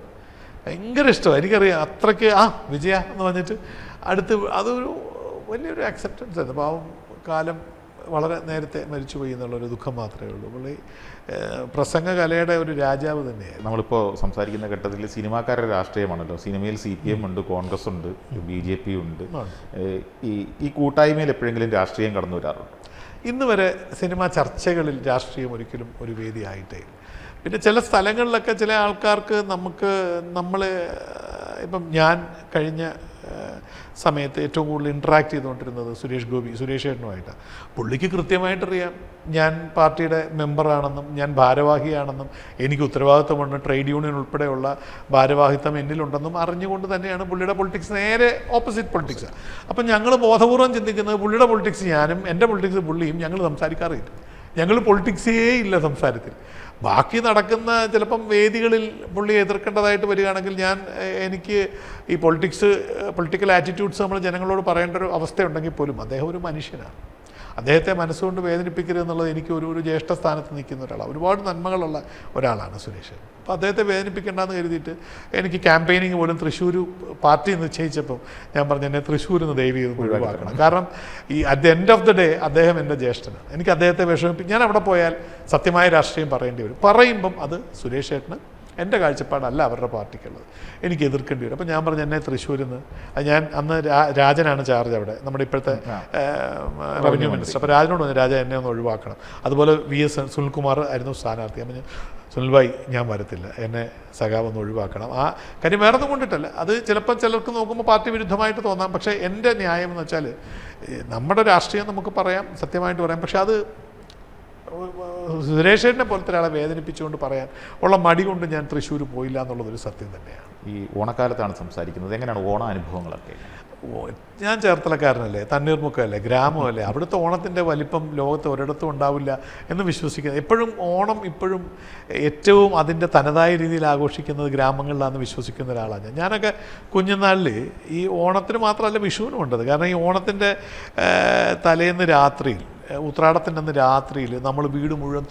ഭയങ്കര ഇഷ്ടമാണ്. എനിക്കറിയാം അത്രയ്ക്ക് വിജയ എന്ന് പറഞ്ഞിട്ട് അടുത്ത് അതൊരു വലിയൊരു അക്സെപ്റ്റൻസ് ആയിരുന്നു. പാവം കാലം വളരെ നേരത്തെ മരിച്ചുപോയി എന്നുള്ളൊരു ദുഃഖം മാത്രമേ ഉള്ളൂ. പുള്ളി പ്രസംഗകലയുടെ ഒരു രാജാവ് തന്നെയായിരുന്നു.
നമ്മളിപ്പോൾ സംസാരിക്കുന്ന ഘട്ടത്തിൽ സിനിമാക്കാരുടെ രാഷ്ട്രീയമാണല്ലോ. സിനിമയിൽ CPM ഉണ്ട്, കോൺഗ്രസ് ഉണ്ട്, BJP ഉണ്ട്. ഈ കൂട്ടായ്മയിൽ എപ്പോഴെങ്കിലും രാഷ്ട്രീയം കടന്നു വരാറുണ്ട്?
ഇന്ന് വരെ സിനിമാ ചർച്ചകളിൽ രാഷ്ട്രീയം ഒരിക്കലും ഒരു വേദിയായിട്ടേ. പിന്നെ ചില സ്ഥലങ്ങളിലൊക്കെ ചില ആൾക്കാർക്ക് നമ്മൾ ഇപ്പം ഞാൻ കഴിഞ്ഞ സമയത്ത് ഏറ്റവും കൂടുതൽ ഇൻട്രാക്ട് ചെയ്തുകൊണ്ടിരുന്നത് സുരേഷ് ഏട്ടനുമായിട്ടാണ്. പുള്ളിക്ക് കൃത്യമായിട്ടറിയാം ഞാൻ പാർട്ടിയുടെ മെമ്പറാണെന്നും ഞാൻ ഭാരവാഹിയാണെന്നും എനിക്ക് ഉത്തരവാദിത്വമുണ്ട്, ട്രേഡ് യൂണിയൻ ഉൾപ്പെടെയുള്ള ഭാരവാഹിത്വം എന്നിലുണ്ടെന്നും അറിഞ്ഞുകൊണ്ട് തന്നെയാണ് പുള്ളിയുടെ പൊളിറ്റിക്സ് നേരെ ഓപ്പോസിറ്റ് പൊളിറ്റിക്സാണ്. അപ്പം ഞങ്ങൾ ബോധപൂർവം ചിന്തിക്കുന്നത് പുള്ളിയുടെ പൊളിറ്റിക്സ് ഞാനും എൻ്റെ പൊളിറ്റിക്സ് പുള്ളിയും ഞങ്ങൾ സംസാരിക്കാറില്ല. ഞങ്ങൾ പൊളിറ്റിക്സേ ഇല്ല സംസാരത്തിൽ. ബാക്കി നടക്കുന്ന ചിലപ്പം വേദികളിൽ പുള്ളി എതിർക്കേണ്ടതായിട്ട് വരികയാണെങ്കിൽ എനിക്ക് ഈ പൊളിറ്റിക്കൽ ആറ്റിറ്റ്യൂഡ്സ് നമ്മൾ ജനങ്ങളോട് പറയേണ്ട ഒരു അവസ്ഥയുണ്ടെങ്കിൽ പോലും അദ്ദേഹം ഒരു മനുഷ്യനാണ്. അദ്ദേഹത്തെ മനസ്സുകൊണ്ട് വേദനിപ്പിക്കരുത് എന്നുള്ളത് എനിക്ക് ഒരു ജ്യേഷ്ഠ സ്ഥാനത്ത് നിൽക്കുന്ന ഒരാളാണ്. ഒരുപാട് നന്മകളുള്ള ഒരാളാണ് സുരേഷ്. അപ്പോൾ അദ്ദേഹത്തെ വേദനിപ്പിക്കേണ്ടെന്ന് കരുതിയിട്ട് എനിക്ക് ക്യാമ്പയിനിങ് പോലും തൃശ്ശൂർ പാർട്ടി നിശ്ചയിച്ചപ്പം ഞാൻ പറഞ്ഞു എന്നെ തൃശ്ശൂരിൽ നിന്ന് ദയവ് ചെയ്ത് ഒഴിവാക്കണം. കാരണം at the end of the day അദ്ദേഹം എൻ്റെ ജ്യേഷ്ഠനാണ്. എനിക്ക് അദ്ദേഹത്തെ വിഷമിപ്പിക്കും. ഞാൻ അവിടെ പോയാൽ സത്യമായ രാഷ്ട്രീയം പറയേണ്ടി വരും. പറയുമ്പം അത് സുരേഷ് ഏട്ടന് എൻ്റെ കാഴ്ചപ്പാടല്ല അവരുടെ പാർട്ടിക്കുള്ളത്, എനിക്ക് എതിർക്കേണ്ടി വരും. അപ്പം ഞാൻ പറഞ്ഞു എന്നെ തൃശ്ശൂരിൽ നിന്ന്, ഞാൻ അന്ന് രാജനാണ് ചാർജ് അവിടെ, നമ്മുടെ ഇപ്പോഴത്തെ റവന്യൂ മിനിസ്റ്റർ. അപ്പോൾ രാജനോട് പറഞ്ഞു രാജ എന്നെ ഒന്ന് ഒഴിവാക്കണം. അതുപോലെ VS സുനിൽകുമാർ ആയിരുന്നു സ്ഥാനാർത്ഥി. അപ്പം സുനിൽഭായ് ഞാൻ വരത്തില്ല, എന്നെ സഖാവ് ഒന്ന് ഒഴിവാക്കണം. കാര്യം വേറെ ഒന്നും കൊണ്ടിട്ടല്ല, അത് ചിലപ്പോൾ ചിലർക്ക് നോക്കുമ്പോൾ പാർട്ടി വിരുദ്ധമായിട്ട് തോന്നാം. പക്ഷേ എൻ്റെ ന്യായം എന്ന് വെച്ചാൽ നമ്മുടെ രാഷ്ട്രീയം നമുക്ക് പറയാം, സത്യമായിട്ട് പറയാം. പക്ഷെ അത് സുരേഷേട്ടനെ പോലത്തെ ഒരാളെ വേദനിപ്പിച്ചുകൊണ്ട് പറയാൻ ഉള്ള മടി കൊണ്ട് ഞാൻ തൃശ്ശൂർ പോയില്ല എന്നുള്ളതൊരു സത്യം തന്നെയാണ്.
ഈ ഓണക്കാലത്താണ് സംസാരിക്കുന്നത്, എങ്ങനെയാണ് ഓണ അനുഭവങ്ങളൊക്കെ?
ഞാൻ ചേർത്തലക്കാരനല്ലേ, തണ്ണീർമുക്കമല്ലേ, ഗ്രാമമല്ലേ, അവിടുത്തെ ഓണത്തിൻ്റെ വലിപ്പം ലോകത്ത് ഒരിടത്തും ഉണ്ടാവില്ല എന്ന് വിശ്വസിക്കുന്നത്. എപ്പോഴും ഓണം ഇപ്പോഴും ഏറ്റവും അതിൻ്റെ തനതായ രീതിയിൽ ആഘോഷിക്കുന്നത് ഗ്രാമങ്ങളിലാണെന്ന് വിശ്വസിക്കുന്ന ഒരാളാണ് ഞാനൊക്കെ കുഞ്ഞുനാളിൽ ഈ ഓണത്തിന് മാത്രമല്ല വിഷുവിനും ഉണ്ടത്. കാരണം ഈ ഓണത്തിൻ്റെ തലേന്ന് രാത്രിയിൽ, ഉത്രാടത്തിൻ്റെ അന്ന് രാത്രിയിൽ നമ്മൾ വീട് മുഴുവൻ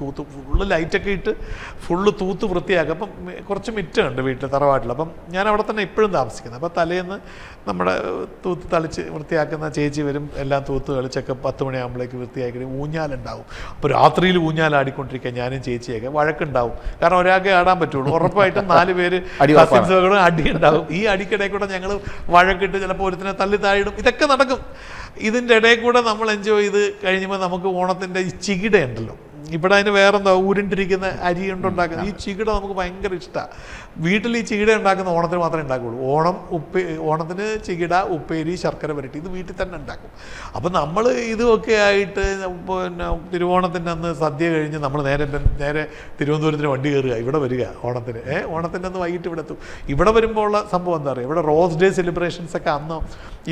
ഫുള്ള് ലൈറ്റൊക്കെ ഇട്ട് ഫുള്ള് തൂത്ത് വൃത്തിയാക്കും. അപ്പം കുറച്ച് മിറ്റുണ്ട് വീട്ടിൽ തറവാട്ടിൽ. അപ്പം ഞാൻ അവിടെ തന്നെ ഇപ്പോഴും താമസിക്കുന്നത്. അപ്പോൾ തലേന്ന് നമ്മുടെ തൂത്ത് തളിച്ച് വൃത്തിയാക്കുന്ന ചേച്ചി വരും, എല്ലാം തൂത്ത് കളിച്ചൊക്കെ 10 മണിയാകുമ്പോഴേക്ക് വൃത്തിയാക്കി ഊഞ്ഞാലുണ്ടാവും. അപ്പോൾ രാത്രിയിൽ ഊഞ്ഞാലാടിക്കൊണ്ടിരിക്കുക ഞാനും ചേച്ചിയൊക്കെ വഴക്കുണ്ടാവും. കാരണം ഒരാൾക്കേ ആടാൻ പറ്റുള്ളൂ. ഉറപ്പായിട്ടും 4 പേര് കസിൻസുകളും അടി ഉണ്ടാവും. ഈ അടിക്കിടയിൽ കൂടെ ഞങ്ങൾ വഴക്കിട്ട് ചിലപ്പോൾ ഒരുത്തിനെ തള്ളി താഴിടും. ഇതൊക്കെ നടക്കും. ഇതിൻ്റെ ഇടയിൽ കൂടെ നമ്മൾ എൻജോയ് ചെയ്ത് കഴിയുമ്പോൾ നമുക്ക് ഓണത്തിൻ്റെ ഈ ചികിട ഉണ്ടല്ലോ, ഇവിടെ അതിന് വേറെന്താ ഉരുണ്ടിരിക്കുന്ന അരി കൊണ്ടുണ്ടാക്കുന്ന ഈ ചികിട നമുക്ക് ഭയങ്കര ഇഷ്ടമാണ്. വീട്ടിൽ ഈ ചികിട ഉണ്ടാക്കുന്ന ഓണത്തിന് മാത്രമേ ഉണ്ടാക്കുകയുള്ളൂ. ഓണത്തിന് ചികിട, ഉപ്പേരി, ശർക്കര വരട്ടി ഇത് വീട്ടിൽ തന്നെ ഉണ്ടാക്കും. അപ്പം നമ്മൾ ഇതുമൊക്കെ ആയിട്ട് പിന്നെ തിരുവോണത്തിൻ്റെ അന്ന് സദ്യ കഴിഞ്ഞ് നമ്മൾ നേരെ തിരുവനന്തപുരത്തിന് വണ്ടി കയറുക, ഇവിടെ വരിക ഓണത്തിൻ്റെ അന്ന് വൈകിട്ട് ഇവിടെ എത്തും. ഇവിടെ വരുമ്പോൾ ഉള്ള സംഭവം എന്താ പറയുക, ഇവിടെ റോസ് ഡേ സെലിബ്രേഷൻസൊക്കെ അന്ന്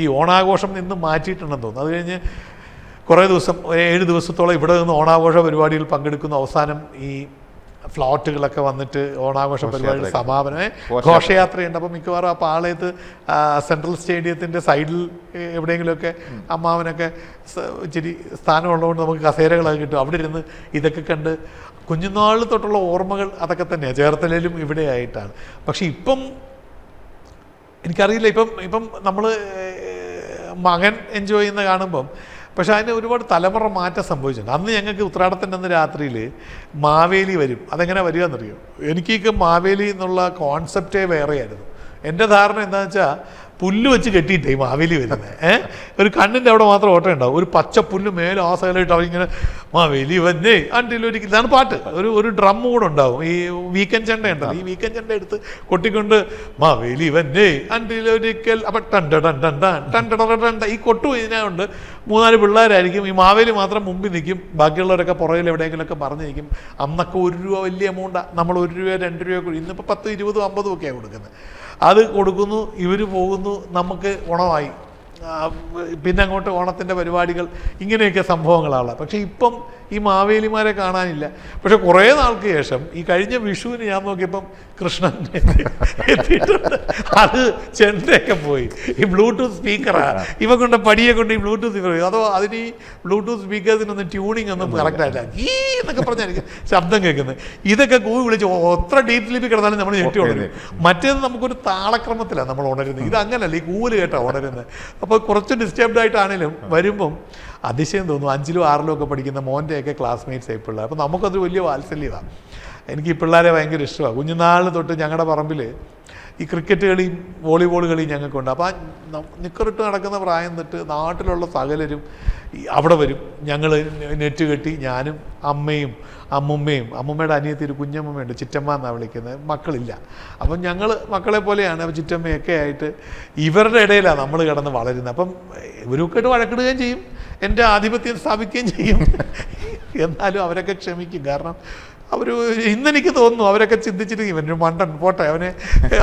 ഈ ഓണാഘോഷം നിന്ന് മാറ്റിയിട്ടുണ്ടെന്ന് തോന്നുന്നു. അത് കഴിഞ്ഞ് കുറേ ദിവസം 7 ദിവസത്തോളം ഇവിടെ നിന്ന് ഓണാഘോഷ പരിപാടിയിൽ പങ്കെടുക്കുന്നു. അവസാനം ഈ ഫ്ലോട്ടുകളൊക്കെ വന്നിട്ട് ഓണാഘോഷ പരിപാടി സമാപനം ഘോഷയാത്രയുണ്ട്. അപ്പോൾ മിക്കവാറും ആ പാളയത്ത് സെൻട്രൽ സ്റ്റേഡിയത്തിൻ്റെ സൈഡിൽ എവിടെയെങ്കിലുമൊക്കെ അമ്മാവനൊക്കെ ഇച്ചിരി സ്ഥാനമുള്ളതുകൊണ്ട് നമുക്ക് കസേരകളൊക്കെ കിട്ടും. അവിടെ ഇരുന്ന് ഇതൊക്കെ കണ്ട് കുഞ്ഞുനാൾ തൊട്ടുള്ള ഓർമ്മകൾ അതൊക്കെ തന്നെയാണ്. ചേർത്തലയിലും ഇവിടെ ആയിട്ടാണ്. പക്ഷെ ഇപ്പം എനിക്കറിയില്ല, ഇപ്പം നമ്മൾ മകൻ എൻജോയ് ചെയ്യുന്ന കാണുമ്പം, പക്ഷെ അതിന് ഒരുപാട് തലമുറ മാറ്റം സംഭവിച്ചിട്ടുണ്ട്. അന്ന് ഞങ്ങൾക്ക് ഉത്രാടത്തിൻ്റെ അന്ന് രാത്രിയിൽ മാവേലി വരും. അതെങ്ങനെ വരിക എന്നറിയോ? എനിക്ക് മാവേലി എന്നുള്ള കോൺസെപ്റ്റേ വേറെയായിരുന്നു. എൻ്റെ ധാരണ എന്താണെന്ന് വെച്ചാൽ പുല്ല് വെച്ച് കെട്ടിയിട്ടേ മാവേലി വരുന്നത്. ഒരു കണ്ണിൻ്റെ അവിടെ മാത്രം ഓട്ടം ഉണ്ടാവും. ഒരു പച്ച പുല്ല് മേലെ ആ സൈഡിലായിട്ട് അവരിങ്ങനെ മാവേലി വന്നേ അണ്ടിലൊരിക്കൽ, ഇതാണ് പാട്ട്. ഒരു ഡ്രം കൂടെ ഉണ്ടാവും. ഈ വീക്കൻ ചെണ്ട ഉണ്ടല്ലോ, ഈ വീക്കൻ ചെണ്ട എടുത്ത് കൊട്ടിക്കൊണ്ട് മാവേലി വന്നേ അണ്ടിലൊരിക്കൽ അപ്പം ടണ്ട ഈ കൊട്ടു ഇതിനുണ്ട്. 3-4 പിള്ളേരായിരിക്കും. ഈ മാവേലി മാത്രം മുമ്പിൽ നിൽക്കും, ബാക്കിയുള്ളവരൊക്കെ പുറകിൽ എവിടെയെങ്കിലുമൊക്കെ പറഞ്ഞു നിൽക്കും. അന്നൊക്കെ 1 രൂപ വലിയ എമൗണ്ടാണ്. നമ്മൾ 1 രൂപ 2 രൂപ, ഇന്നിപ്പോൾ 10, 20, 50 ഒക്കെയാണ് കൊടുക്കുന്നത്. അത് കൊടുക്കുന്നു, ഇവർ പോകുന്നു, നമുക്ക് ഓണമായി. പിന്നെ അങ്ങോട്ട് ഓണത്തിൻ്റെ പരിപാടികൾ, ഇങ്ങനെയൊക്കെ സംഭവങ്ങളാണ്. പക്ഷേ ഇപ്പം ഈ മാവേലിമാരെ കാണാനില്ല. പക്ഷെ കുറേ നാൾക്ക് ശേഷം ഈ കഴിഞ്ഞ വിഷുവിന് ഞാൻ നോക്കിയപ്പം കൃഷ്ണൻ എത്തിയിട്ടുണ്ട്. അത് ചെണ്ടയൊക്കെ പോയി. ഈ ബ്ലൂടൂത്ത് സ്പീക്കറാണ് ഇവ കൊണ്ട് പടിയെ കൊണ്ട് ഈ ബ്ലൂടൂത്ത് സ്പീക്കർ, അതോ അതിന് ഈ ബ്ലൂടൂത്ത് സ്പീക്കേഴ്സിനൊന്നും ട്യൂണിങ് ഒന്നും കറക്റ്റായില്ല. ഈ എന്നൊക്കെ പറഞ്ഞായിരിക്കും ശബ്ദം കേൾക്കുന്നത്. ഇതൊക്കെ കൂവി വിളിച്ച് എത്ര ഡീപ് സ്ലീപ്പിൽ കിടന്നാലും നമ്മൾ ഞെട്ടി ഉണരും. മറ്റേത് നമുക്കൊരു താളക്രമത്തിലാണ് നമ്മൾ ഉണരുന്നത്. ഇത് അങ്ങനല്ല, ഈ കൂവല് കേട്ടാണ് ഉണരുന്നത്. അപ്പോൾ കുറച്ച് ഡിസ്റ്റർബ്ഡ് ആയിട്ടാണെങ്കിലും വരുമ്പം അതിശയം തോന്നും. 5-ലും 6-ലും ഒക്കെ പഠിക്കുന്ന മോൻ്റെയൊക്കെ ക്ലാസ്മേറ്റ്സ് ആയി പിള്ളേർ. അപ്പോൾ നമുക്കത് വലിയ വാത്സല്യമാണ്. എനിക്ക് ഈ പിള്ളേരെ ഭയങ്കര ഇഷ്ടമാണ്. കുഞ്ഞുനാൾ തൊട്ട് ഞങ്ങളുടെ പറമ്പിൽ ഈ ക്രിക്കറ്റ് കളിയും വോളിബോൾ കളിയും ഞങ്ങൾക്കുണ്ട്. അപ്പോൾ ആ നിക്കറിട്ട് നടക്കുന്ന പ്രായം തൊട്ട് നാട്ടിലുള്ള സകലരും അവിടെ വരും. ഞങ്ങൾ നെറ്റ് കെട്ടി, ഞാനും അമ്മയും അമ്മുമ്മയുടെ അനിയത്തി ഒരു കുഞ്ഞമ്മയുണ്ട്, ചിറ്റമ്മ എന്നാണ് വിളിക്കുന്നത്. മക്കളില്ല. അപ്പം ഞങ്ങൾ മക്കളെ പോലെയാണ്. അപ്പം ചിറ്റമ്മയൊക്കെ ആയിട്ട് ഇവരുടെ ഇടയിലാണ് നമ്മൾ കിടന്ന് വളരുന്നത്. അപ്പം ഇവരൊക്കെ വഴക്കിടുകയും ചെയ്യും, എൻ്റെ ആധിപത്യം സ്ഥാപിക്കുകയും ചെയ്യും. എന്നാലും അവരൊക്കെ ക്ഷമിക്കും. കാരണം ഇന്നെനിക്ക് തോന്നുന്നു അവരൊക്കെ ചിന്തിച്ചിട്ട് ഇവനൊരു മണ്ടൻ പോട്ടെ,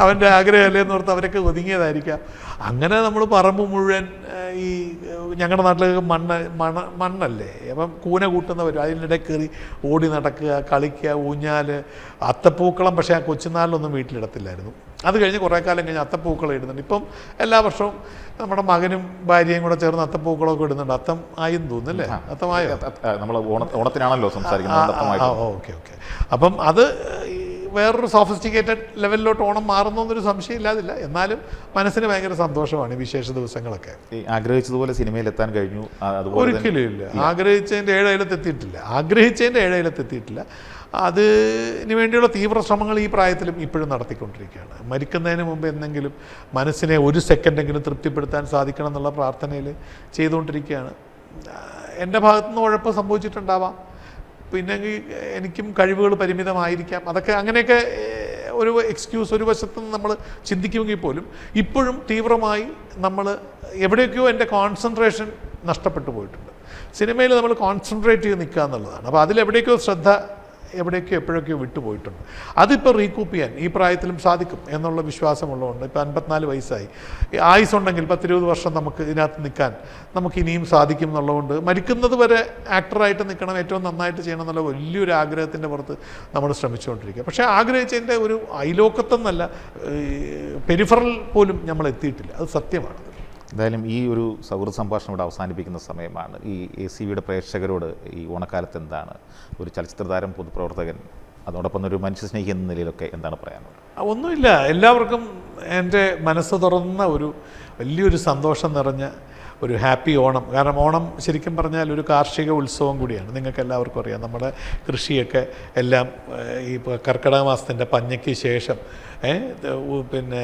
അവൻ്റെ ആഗ്രഹമല്ലേ എന്ന് ഓർത്ത് അവരൊക്കെ ഒതുങ്ങിയതായിരിക്കാം. അങ്ങനെ നമ്മൾ പറമ്പ് മുഴുവൻ ഈ ഞങ്ങളുടെ നാട്ടിൽ മണ്ണല്ലേ, അപ്പം കൂന കൂട്ടുന്നവരും അതിനിടെ കയറി ഓടി നടക്കുക, കളിക്കുക, ഊഞ്ഞാൽ, അത്തപ്പൂക്കളം. പക്ഷേ ആ കൊച്ചുനാളിലൊന്നും വീട്ടിലിടത്തില്ലായിരുന്നു. അത് കഴിഞ്ഞ് കുറേ കാലം കഴിഞ്ഞ് അത്തപ്പൂക്കളം ഇടുന്നുണ്ട്. ഇപ്പം എല്ലാ വർഷവും നമ്മുടെ മകനും ഭാര്യയും കൂടെ ചേർന്ന് അത്തപ്പൂക്കളമൊക്കെ ഇടുന്നുണ്ട്. അത്തം ആയെന്ന് തോന്നുന്നല്ലേ? അത്തമായോ?
നമ്മൾ ഓണത്തിനാണല്ലോ സംസാരിക്കുന്നത്.
ഓക്കെ. അപ്പം അത് വേറൊരു സോഫിസ്റ്റിക്കേറ്റഡ് ലെവലിലോട്ട് ഓണം മാറുന്നൊന്നൊരു സംശയം ഇല്ലാതില്ല. എന്നാലും മനസ്സിന് ഭയങ്കര സന്തോഷമാണ് ഈ വിശേഷ ദിവസങ്ങളൊക്കെ.
ആഗ്രഹിച്ചതുപോലെ സിനിമയിൽ എത്താൻ കഴിഞ്ഞു?
ഒരിക്കലും ഇല്ല. ആഗ്രഹിച്ചതിൻ്റെ 7 അയലത്തെത്തിയിട്ടില്ല. അതിന് വേണ്ടിയുള്ള തീവ്ര ശ്രമങ്ങൾ ഈ പ്രായത്തിലും ഇപ്പോഴും നടത്തിക്കൊണ്ടിരിക്കുകയാണ്. മരിക്കുന്നതിന് മുമ്പ് എന്തെങ്കിലും മനസ്സിനെ 1 സെക്കൻഡെങ്കിലും തൃപ്തിപ്പെടുത്താൻ സാധിക്കണം എന്നുള്ള പ്രാർത്ഥനയിൽ ചെയ്തുകൊണ്ടിരിക്കുകയാണ്. എൻ്റെ ഭാഗത്തുനിന്ന് ഉഴപ്പ് സംഭവിച്ചിട്ടുണ്ടാവാം, പിന്നെ എനിക്കും കഴിവുകൾ പരിമിതമായിരിക്കാം. അതൊക്കെ അങ്ങനെയൊക്കെ ഒരു എക്സ്ക്യൂസ് ഒരു വശത്തുനിന്ന് നമ്മൾ ചിന്തിക്കുമെങ്കിൽ പോലും ഇപ്പോഴും തീവ്രമായി നമ്മൾ എവിടെയൊക്കെയോ എൻ്റെ കോൺസെൻട്രേഷൻ നഷ്ടപ്പെട്ടു പോയിട്ടുണ്ട്. സിനിമയിൽ നമ്മൾ കോൺസെൻട്രേറ്റ് ചെയ്ത് നിൽക്കുക എന്നുള്ളതാണ്. അപ്പോൾ അതിലെവിടേക്കോ ശ്രദ്ധ എപ്പോഴൊക്കെയോ വിട്ടുപോയിട്ടുണ്ട്. അതിപ്പോൾ റീകൂപ്പ് ചെയ്യാൻ ഈ പ്രായത്തിലും സാധിക്കും എന്നുള്ള വിശ്വാസമുള്ളതുകൊണ്ട്. ഇപ്പോൾ 54 വയസ്സായി. ആയുസുണ്ടെങ്കിൽ 10-20 വർഷം നമുക്ക് ഇതിനകത്ത് നിൽക്കാൻ നമുക്ക് ഇനിയും സാധിക്കും എന്നുള്ളതുകൊണ്ട് മരിക്കുന്നത് വരെ ആക്ടറായിട്ട് നിൽക്കണം, ഏറ്റവും നന്നായിട്ട് ചെയ്യണം എന്നുള്ള വലിയൊരു ആഗ്രഹത്തിൻ്റെ പുറത്ത് നമ്മൾ ശ്രമിച്ചുകൊണ്ടിരിക്കുക. പക്ഷേ ആഗ്രഹിച്ചതിൻ്റെ ഒരു അയലോക്കത്തെന്നല്ല, പെരിഫറൽ പോലും നമ്മൾ എത്തിയിട്ടില്ല. അത് സത്യമാണ്.
എന്തായാലും ഈ ഒരു സൗഹൃദ സംഭാഷണം ഇവിടെ അവസാനിപ്പിക്കുന്ന സമയമാണ്. ഈ ACVയുടെ പ്രേക്ഷകരോട് ഈ ഓണക്കാലത്ത് എന്താണ്, ഒരു ചലച്ചിത്രതാരം, പൊതുപ്രവർത്തകൻ, അതോടൊപ്പം ഒരു മനുഷ്യസ്നേഹി എന്ന നിലയിലൊക്കെ എന്താണ് പറയാനുള്ളത്?
ഒന്നുമില്ല, എല്ലാവർക്കും എൻ്റെ മനസ്സ് തുറന്ന ഒരു വലിയൊരു സന്തോഷം നിറഞ്ഞ ഒരു ഹാപ്പി ഓണം. കാരണം ഓണം ശരിക്കും പറഞ്ഞാൽ ഒരു കാർഷിക ഉത്സവം കൂടിയാണ്. നിങ്ങൾക്ക് എല്ലാവർക്കും അറിയാം, നമ്മുടെ കൃഷിയൊക്കെ എല്ലാം ഈ കർക്കിടക മാസത്തിൻ്റെ പഞ്ഞയ്ക്ക് ശേഷം പിന്നെ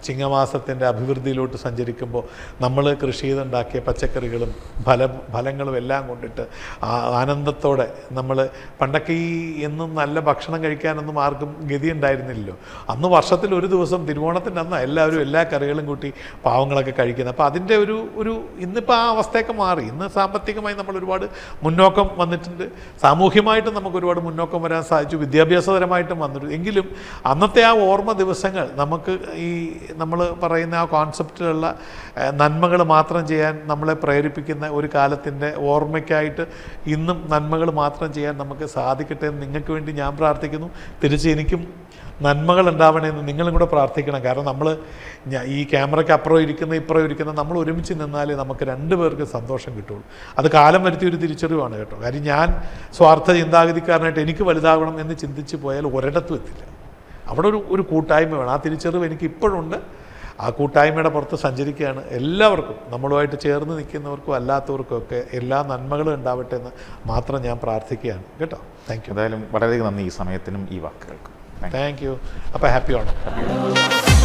ചിങ്ങമാസത്തിൻ്റെ അഭിവൃദ്ധിയിലോട്ട് സഞ്ചരിക്കുമ്പോൾ നമ്മൾ കൃഷി ചെയ്തുണ്ടാക്കിയ പച്ചക്കറികളും ഫലങ്ങളും എല്ലാം കൊണ്ടിട്ട് ആനന്ദത്തോടെ നമ്മൾ പണ്ടൊക്കെ ഈ എന്നും നല്ല ഭക്ഷണം കഴിക്കാനൊന്നും ആർക്കും ഗതി ഉണ്ടായിരുന്നില്ലല്ലോ. അന്ന് വർഷത്തിൽ ഒരു ദിവസം തിരുവോണത്തിൻ്റെ അന്ന് എല്ലാവരും എല്ലാ കറികളും കൂട്ടി പാവങ്ങളൊക്കെ കഴിക്കുന്നത്. അപ്പോൾ അതിൻ്റെ ഒരു ഇന്നിപ്പോൾ ആ അവസ്ഥയൊക്കെ മാറി. ഇന്ന് സാമ്പത്തികമായി നമ്മൾ ഒരുപാട് മുന്നോക്കം വന്നിട്ടുണ്ട്, സാമൂഹ്യമായിട്ടും നമുക്ക് ഒരുപാട് മുന്നോക്കം വരാൻ സാധിച്ചു, വിദ്യാഭ്യാസപരമായിട്ടും വന്നിട്ടുണ്ട്. എങ്കിലും അന്നത്തെ ആ ഓർമ്മ ഓർമ്മ ദിവസങ്ങൾ നമുക്ക് ഈ നമ്മൾ പറയുന്ന ആ കോൺസെപ്റ്റിലുള്ള നന്മകൾ മാത്രം ചെയ്യാൻ നമ്മളെ പ്രേരിപ്പിക്കുന്ന ഒരു കാലത്തിൻ്റെ ഓർമ്മയ്ക്കായിട്ട് ഇന്നും നന്മകൾ മാത്രം ചെയ്യാൻ നമുക്ക് സാധിക്കട്ടെ എന്ന് നിങ്ങൾക്ക് വേണ്ടി ഞാൻ പ്രാർത്ഥിക്കുന്നു. തിരിച്ച് എനിക്കും നന്മകൾ ഉണ്ടാവണമെന്ന് നിങ്ങളും കൂടെ പ്രാർത്ഥിക്കണം. കാരണം നമ്മൾ ഈ ക്യാമറയ്ക്ക് അപ്പുറം ഇപ്പുറം നമ്മൾ ഒരുമിച്ച് നിന്നാലേ നമുക്ക് രണ്ടുപേർക്ക് സന്തോഷം കിട്ടുള്ളൂ. അത് കാലം വരുത്തിയൊരു തിരിച്ചറിവാണ് കേട്ടോ. കാര്യം ഞാൻ സ്വാർത്ഥ ചിന്താഗതിക്കാരനായിട്ട് എനിക്ക് വലുതാകണം എന്ന് ചിന്തിച്ച് പോയാൽ ഒരിടത്തും എത്തില്ല. അവിടെ ഒരു കൂട്ടായ്മ വേണം. ആ തിരിച്ചറിവ് എനിക്ക് ഇപ്പോഴുണ്ട്. ആ കൂട്ടായ്മയുടെ പുറത്ത് സഞ്ചരിക്കുകയാണ്. എല്ലാവർക്കും, നമ്മളുമായിട്ട് ചേർന്ന് നിൽക്കുന്നവർക്കും അല്ലാത്തവർക്കും ഒക്കെ എല്ലാ നന്മകളും ഉണ്ടാവട്ടെ എന്ന് മാത്രം ഞാൻ പ്രാർത്ഥിക്കുകയാണ് കേട്ടോ. Thank you.
എന്തായാലും വളരെയധികം നന്ദി ഈ സമയത്തിനും ഈ വാക്കുകൾക്കും.
Thank you. അപ്പോൾ ഹാപ്പി ഓണം.